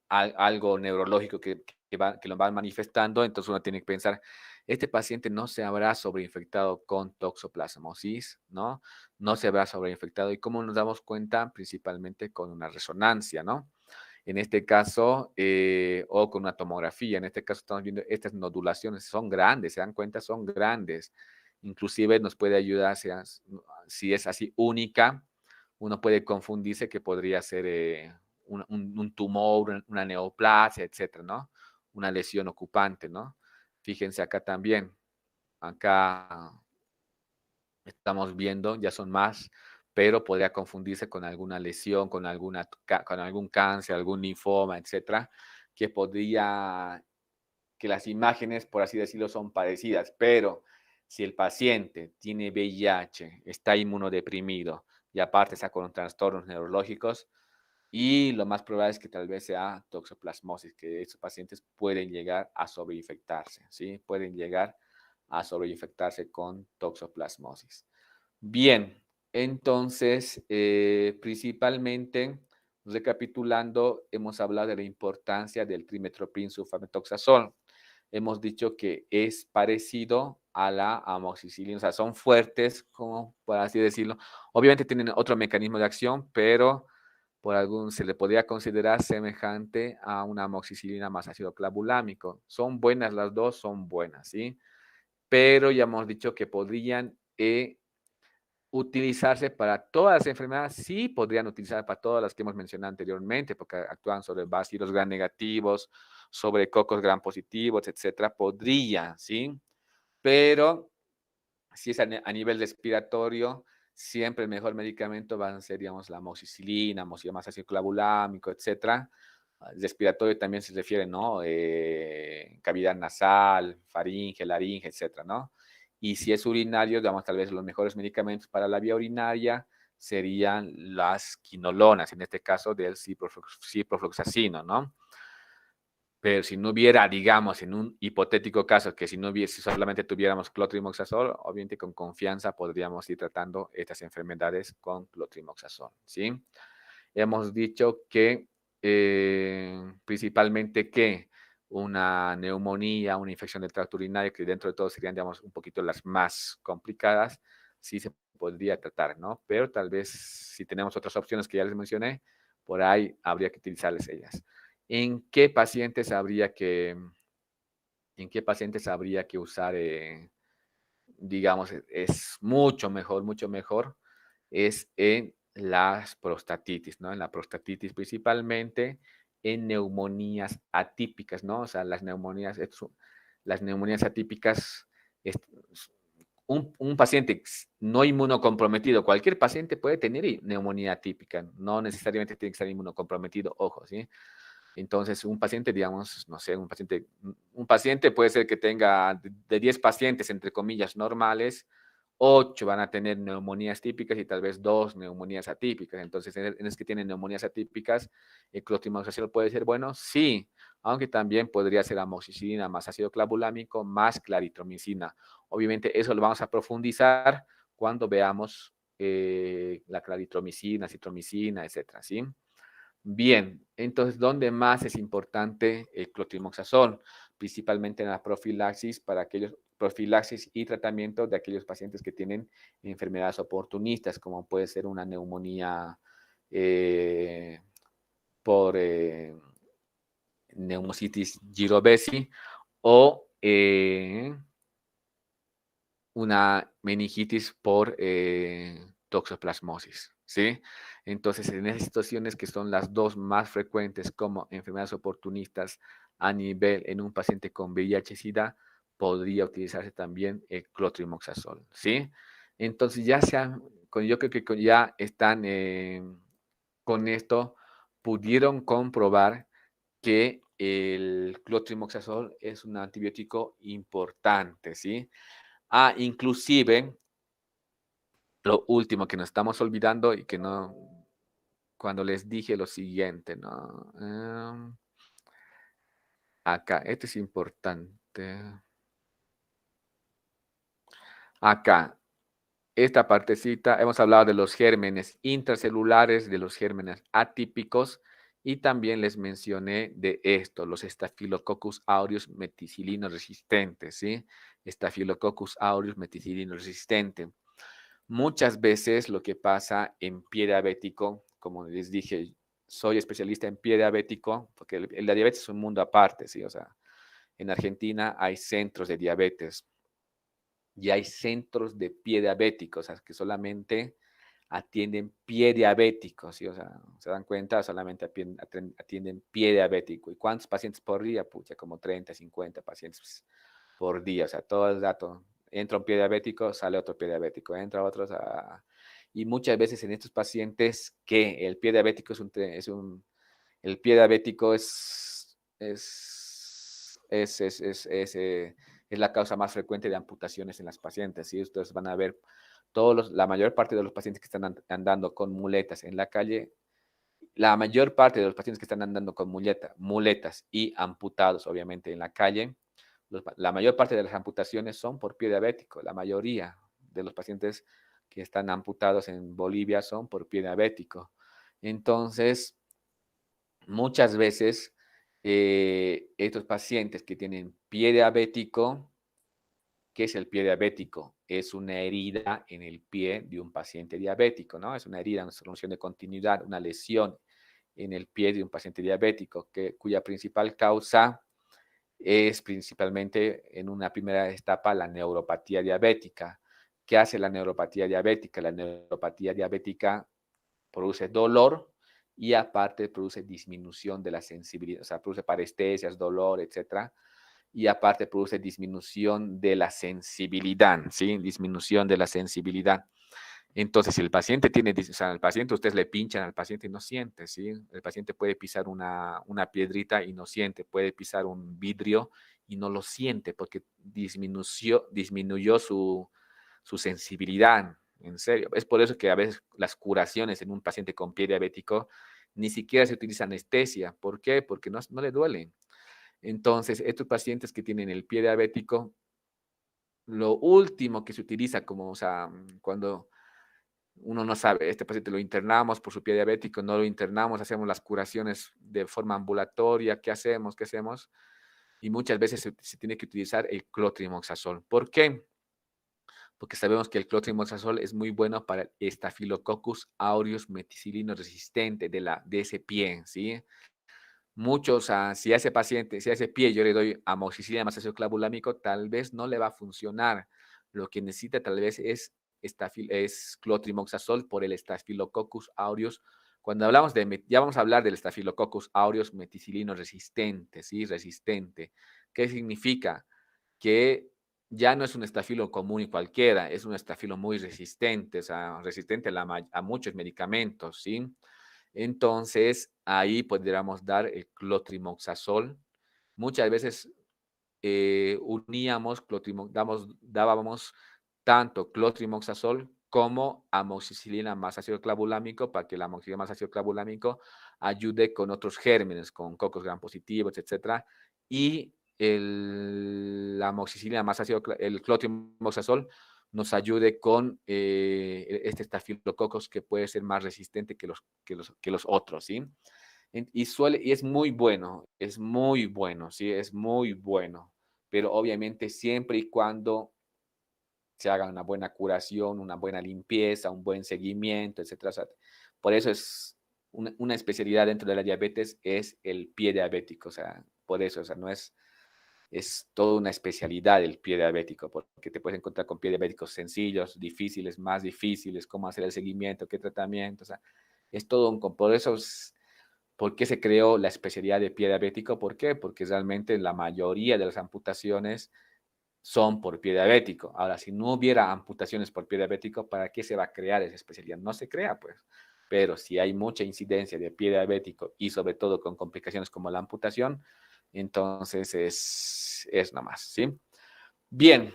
algo neurológico que lo van manifestando, entonces uno tiene que pensar, este paciente no se habrá sobreinfectado con toxoplasmosis, ¿no? No se habrá sobreinfectado. ¿Y cómo nos damos cuenta? Principalmente con una resonancia, ¿no? En este caso, o con una tomografía, en este caso estamos viendo estas nodulaciones, son grandes, ¿se dan cuenta? Son grandes. Inclusive nos puede ayudar, si es así única, uno puede confundirse que podría ser un tumor, una neoplasia, etcétera, ¿no? Una lesión ocupante, ¿no? Fíjense acá también, acá estamos viendo, ya son más, pero podría confundirse con alguna lesión, con algún cáncer, algún linfoma, etcétera, que las imágenes, por así decirlo, son parecidas, pero si el paciente tiene VIH, está inmunodeprimido y aparte está con trastornos neurológicos, y lo más probable es que tal vez sea toxoplasmosis, que estos pacientes pueden llegar a sobreinfectarse, ¿sí? Pueden llegar a sobreinfectarse con toxoplasmosis. Bien, entonces, principalmente, recapitulando, hemos hablado de la importancia del trimethoprim sulfamethoxazol. Hemos dicho que es parecido a la amoxicilina, o sea, son fuertes, como por así decirlo. Obviamente tienen otro mecanismo de acción, pero se le podría considerar semejante a una amoxicilina más ácido clavulámico. Son buenas las dos, son buenas, ¿sí? Pero ya hemos dicho que podrían utilizarse para todas las enfermedades, sí podrían utilizar para todas las que hemos mencionado anteriormente, porque actúan sobre bacilos gram negativos, sobre cocos gram positivos, etcétera, podrían, ¿sí? Pero si es a nivel respiratorio, siempre el mejor medicamento van a ser, digamos, la amoxicilina, más ácido clavulámico, etcétera. Respiratorio también se refiere, ¿no? Cavidad nasal, faringe, laringe, etcétera, ¿no? Y si es urinario, digamos, tal vez los mejores medicamentos para la vía urinaria serían las quinolonas, en este caso del ciprofloxacino, ¿no? Pero si no hubiera, digamos, en un hipotético caso, que si no hubiese, si solamente tuviéramos clotrimoxazol, obviamente con confianza podríamos ir tratando estas enfermedades con clotrimoxazol, ¿sí? Hemos dicho que principalmente que una neumonía, una infección del tracto urinario, que dentro de todo serían, digamos, un poquito las más complicadas, sí se podría tratar, ¿no? Pero tal vez si tenemos otras opciones que ya les mencioné, por ahí habría que utilizarles ellas. ¿En qué pacientes habría que usar, digamos, es mucho mejor, es en las prostatitis, ¿no? En la prostatitis principalmente, en neumonías atípicas, ¿no? O sea, las neumonías atípicas, un paciente no inmunocomprometido, cualquier paciente puede tener neumonía atípica, no necesariamente tiene que estar inmunocomprometido, ojo, ¿sí? Entonces, un paciente, digamos, no sé, un paciente puede ser que tenga de 10 pacientes, entre comillas, normales, 8 van a tener neumonías típicas y tal vez 2 neumonías atípicas. Entonces, en los que tienen neumonías atípicas, ¿el clotrimoxazol puede ser bueno? Sí, aunque también podría ser amoxicilina más ácido clavulámico más claritromicina. Obviamente, eso lo vamos a profundizar cuando veamos la claritromicina, citromicina, etcétera, ¿sí? Bien, entonces, ¿dónde más es importante el clotrimoxazol? Principalmente en la profilaxis, profilaxis y tratamiento de aquellos pacientes que tienen enfermedades oportunistas, como puede ser una neumonía por neumocitis girovesi o una meningitis por toxoplasmosis, ¿sí? Entonces, en esas situaciones que son las dos más frecuentes como enfermedades oportunistas a nivel en un paciente con VIH-Sida, podría utilizarse también el clotrimoxazol, ¿sí? Entonces, yo creo que ya están con esto, pudieron comprobar que el clotrimoxazol es un antibiótico importante, ¿sí? Inclusive, lo último que nos estamos olvidando y que no, cuando les dije lo siguiente, ¿no? Acá, esto es importante. Acá, esta partecita, hemos hablado de los gérmenes intracelulares, de los gérmenes atípicos, y también les mencioné de esto, los Staphylococcus aureus meticilino resistentes, ¿sí? Staphylococcus aureus meticilino resistente. Muchas veces lo que pasa en pie diabético, como les dije, soy especialista en pie diabético, porque la diabetes es un mundo aparte, ¿sí? O sea, en Argentina hay centros de diabetes y hay centros de pie diabético, o sea, que solamente atienden pie diabético, ¿sí? O sea, ¿se dan cuenta? Solamente atienden pie diabético. ¿Y cuántos pacientes por día? Pucha, como 30, 50 pacientes por día, o sea, todo el dato. Entra un pie diabético, sale otro pie diabético, entra otro, y muchas veces en estos pacientes que el pie diabético el pie diabético es la causa más frecuente de amputaciones en las pacientes, ¿sí? Ustedes van a ver la mayor parte de los pacientes que están andando con muletas en la calle, la mayor parte de los pacientes que están andando con muletas y amputados, obviamente, en la calle, la mayor parte de las amputaciones son por pie diabético. La mayoría de los pacientes que están amputados en Bolivia son por pie diabético. Entonces, muchas veces estos pacientes que tienen pie diabético, ¿qué es el pie diabético? Es una herida en el pie de un paciente diabético, ¿no? Es una herida, una solución de continuidad, una lesión en el pie de un paciente diabético, cuya principal causa es principalmente en una primera etapa la neuropatía diabética. ¿Qué hace la neuropatía diabética? La neuropatía diabética produce dolor y aparte produce disminución de la sensibilidad, o sea, produce parestesias, dolor, etcétera, y aparte produce disminución de la sensibilidad, ¿sí? Disminución de la sensibilidad. Entonces, si el paciente ustedes le pinchan al paciente y no siente, ¿sí? El paciente puede pisar una piedrita y no siente, puede pisar un vidrio y no lo siente porque disminuyó su sensibilidad, en serio. Es por eso que a veces las curaciones en un paciente con pie diabético ni siquiera se utiliza anestesia. ¿Por qué? Porque no le duele. Entonces, estos pacientes que tienen el pie diabético, lo último que se utiliza como, o sea, cuando uno no sabe, este paciente lo internamos por su pie diabético, no lo internamos, hacemos las curaciones de forma ambulatoria, ¿qué hacemos? ¿Qué hacemos? Y muchas veces se tiene que utilizar el clotrimoxazol. ¿Por qué? Porque sabemos que el clotrimoxazol es muy bueno para el Staphylococcus aureus meticilino resistente de ese pie, ¿sí? Muchos, si a ese paciente, si a ese pie yo le doy amoxicilina más ácido clavulámico, tal vez no le va a funcionar. Lo que necesita tal vez es clotrimoxazol por el Staphylococcus aureus. Cuando hablamos ya vamos a hablar del Staphylococcus aureus meticilino resistente, ¿sí? Resistente. ¿Qué significa? Que ya no es un estafilo común y cualquiera, es un estafilo muy resistente, o sea, resistente a muchos medicamentos, ¿sí? Entonces, ahí podríamos dar el clotrimoxazol. Muchas veces dábamos tanto clotrimoxazol como amoxicilina más ácido clavulámico para que la amoxicilina más ácido clavulámico ayude con otros gérmenes, con cocos gram positivos, etcétera. Y la amoxicilina más ácido, el clotrimoxazol nos ayude con este estafilococos que puede ser más resistente que los otros, ¿sí? Y es muy bueno, sí, es muy bueno, pero obviamente siempre y cuando se haga una buena curación, una buena limpieza, un buen seguimiento, etcétera. O sea, por eso es una especialidad dentro de la diabetes, es el pie diabético, o sea, por eso, o sea, no es, es toda una especialidad el pie diabético, porque te puedes encontrar con pie diabéticos sencillos, difíciles, más difíciles, cómo hacer el seguimiento, qué tratamiento, o sea, es todo por eso ¿por qué se creó la especialidad de pie diabético? ¿Por qué? Porque realmente la mayoría de las amputaciones son por pie diabético. Ahora, si no hubiera amputaciones por pie diabético, ¿para qué se va a crear esa especialidad? No se crea, pues. Pero si hay mucha incidencia de pie diabético y sobre todo con complicaciones como la amputación, entonces es nomás, ¿sí? Bien.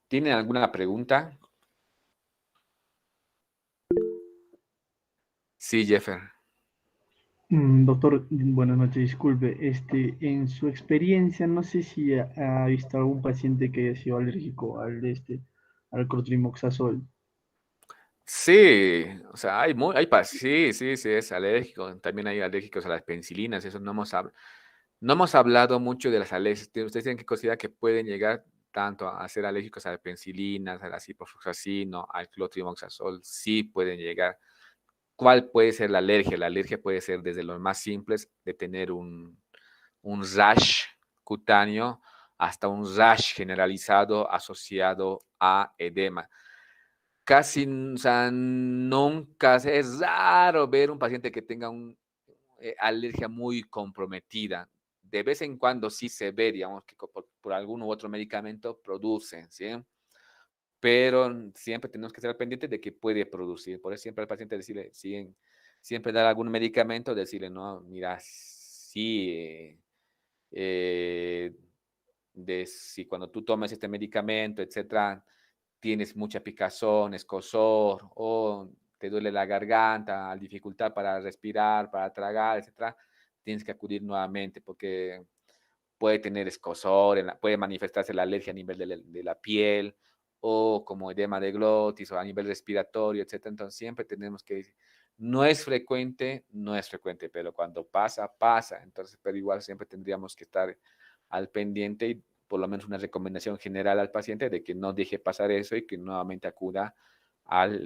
¿Tienen alguna pregunta? Sí, Jeffer. Doctor, buenas noches, disculpe. En su experiencia, no sé si ha visto algún paciente que haya sido alérgico al clotrimoxazol. Sí, o sea, sí, sí, sí, es alérgico. También hay alérgicos a las penicilinas. Eso no hemos hablado mucho de las alergias. Ustedes tienen que considerar que pueden llegar tanto a ser alérgicos a las penicilinas, a la ciprofloxacino, al clotrimoxazol. Sí pueden llegar. ¿Cuál puede ser la alergia? La alergia puede ser desde los más simples, de tener un rash cutáneo, hasta un rash generalizado asociado a edema. Casi, o sea, nunca, es raro ver un paciente que tenga una alergia muy comprometida. De vez en cuando sí se ve, digamos, que por algún u otro medicamento producen, ¿sí? Pero siempre tenemos que estar pendientes de que puede producir. Por eso siempre al paciente decirle, siempre dar algún medicamento, decirle, no, mira, sí, si cuando tú tomes este medicamento, etcétera, tienes mucha picazón, escozor, o te duele la garganta, dificultad para respirar, para tragar, etcétera, tienes que acudir nuevamente porque puede tener escozor, puede manifestarse la alergia a nivel de la piel o como edema de glotis o a nivel respiratorio, etcétera. Entonces siempre tenemos que decir, no es frecuente, pero cuando pasa, pasa. Entonces, pero igual siempre tendríamos que estar al pendiente y por lo menos una recomendación general al paciente de que no deje pasar eso y que nuevamente acuda al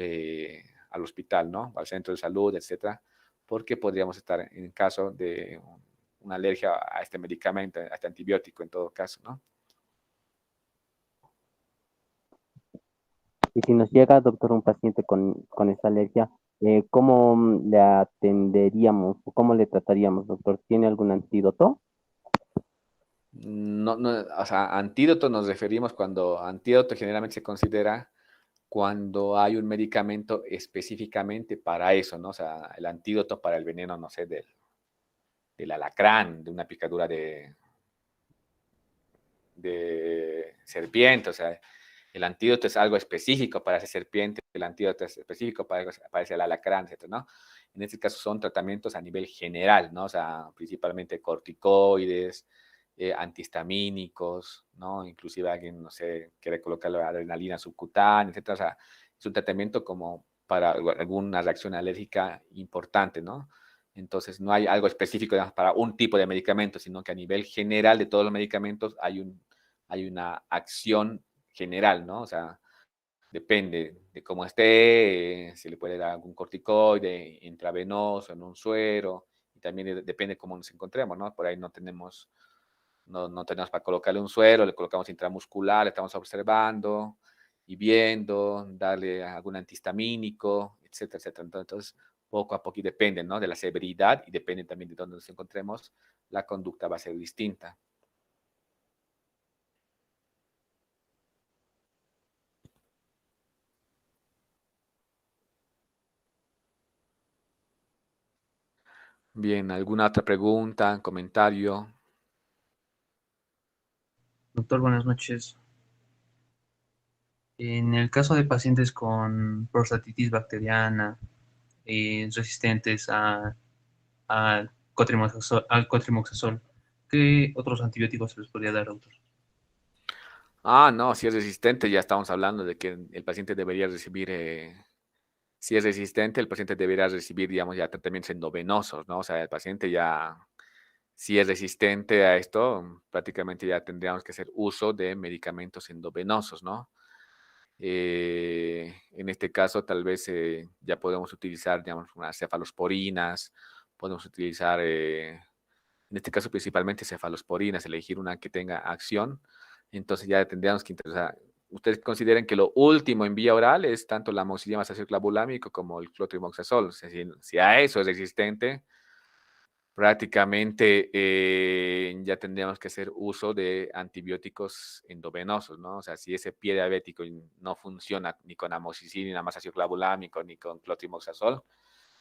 hospital, ¿no? Al centro de salud, etcétera, porque podríamos estar en caso de una alergia a este medicamento, a este antibiótico en todo caso, ¿no? Y si nos llega, doctor, un paciente con esta alergia, ¿cómo le atenderíamos o cómo le trataríamos, doctor? ¿Tiene algún antídoto? No, no, o sea, antídoto nos referimos antídoto generalmente se considera cuando hay un medicamento específicamente para eso, ¿no? O sea, el antídoto para el veneno, no sé, del alacrán, de una picadura de serpiente, o sea, El antídoto es algo específico para esa serpiente, el antídoto es específico para ese alacrán, etc., ¿no? En este caso son tratamientos a nivel general, ¿no? O sea, principalmente corticoides, antihistamínicos, ¿no? Inclusive alguien, no sé, quiere colocar la adrenalina subcutánea, etc. O sea, es un tratamiento como para alguna reacción alérgica importante, ¿no? Entonces, no hay algo específico, digamos, para un tipo de medicamento, sino que a nivel general de todos los medicamentos hay una acción general, ¿no? O sea, depende de cómo esté, se le puede dar algún corticoide intravenoso, en un suero, y también depende de cómo nos encontremos, ¿no? Por ahí no tenemos para colocarle un suero, le colocamos intramuscular, le estamos observando y viendo, darle algún antihistamínico, etcétera, etcétera. Entonces, poco a poco, y depende, ¿no? De la severidad y depende también de dónde nos encontremos, la conducta va a ser distinta. Bien, ¿alguna otra pregunta, comentario? Doctor, buenas noches. En el caso de pacientes con prostatitis bacteriana, resistentes al cotrimoxazol, ¿qué otros antibióticos se les podría dar, doctor? No, si es resistente, ya estamos hablando de que el paciente debería recibir, si es resistente, el paciente debería recibir, digamos, ya tratamientos endovenosos, ¿no? O sea, el paciente ya, si es resistente a esto, prácticamente ya tendríamos que hacer uso de medicamentos endovenosos, ¿no? En este caso, tal vez ya podemos utilizar, digamos, unas cefalosporinas, podemos utilizar, en este caso, principalmente cefalosporinas, elegir una que tenga acción. Entonces ya tendríamos que interesar. Ustedes consideren que lo último en vía oral es tanto la amoxicilina clavulámico como el clotrimazol. O sea, si a eso es resistente, prácticamente ya tendríamos que hacer uso de antibióticos endovenosos, ¿no? O sea, si ese pie diabético no funciona ni con amoxicilina, más ácido clavulámico, ni con clotrimazol,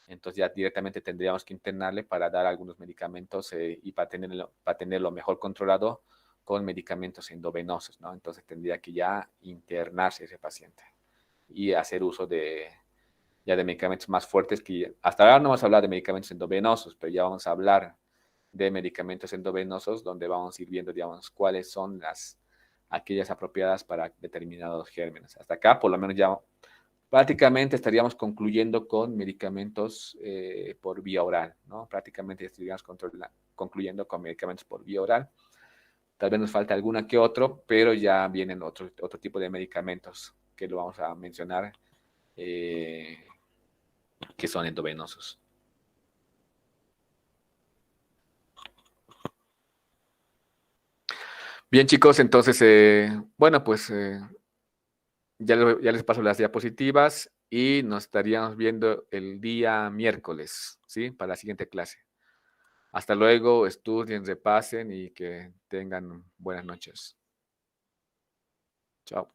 entonces ya directamente tendríamos que internarle para dar algunos medicamentos y para tenerlo mejor controlado con medicamentos endovenosos, ¿no? Entonces tendría que ya internarse ese paciente y hacer uso de medicamentos más fuertes, que hasta ahora no vamos a hablar de medicamentos endovenosos, pero ya vamos a hablar de medicamentos endovenosos donde vamos a ir viendo, digamos, cuáles son aquellas apropiadas para determinados gérmenes. Hasta acá, por lo menos ya prácticamente estaríamos concluyendo con medicamentos por vía oral, ¿no? Prácticamente estaríamos concluyendo con medicamentos por vía oral. Tal vez nos falta alguna que otro, pero ya vienen otro tipo de medicamentos que lo vamos a mencionar, que son endovenosos. Bien, chicos, entonces, bueno, pues ya les paso las diapositivas y nos estaríamos viendo el día miércoles, ¿sí? Para la siguiente clase. Hasta luego, estudien, repasen y que tengan buenas noches. Chao.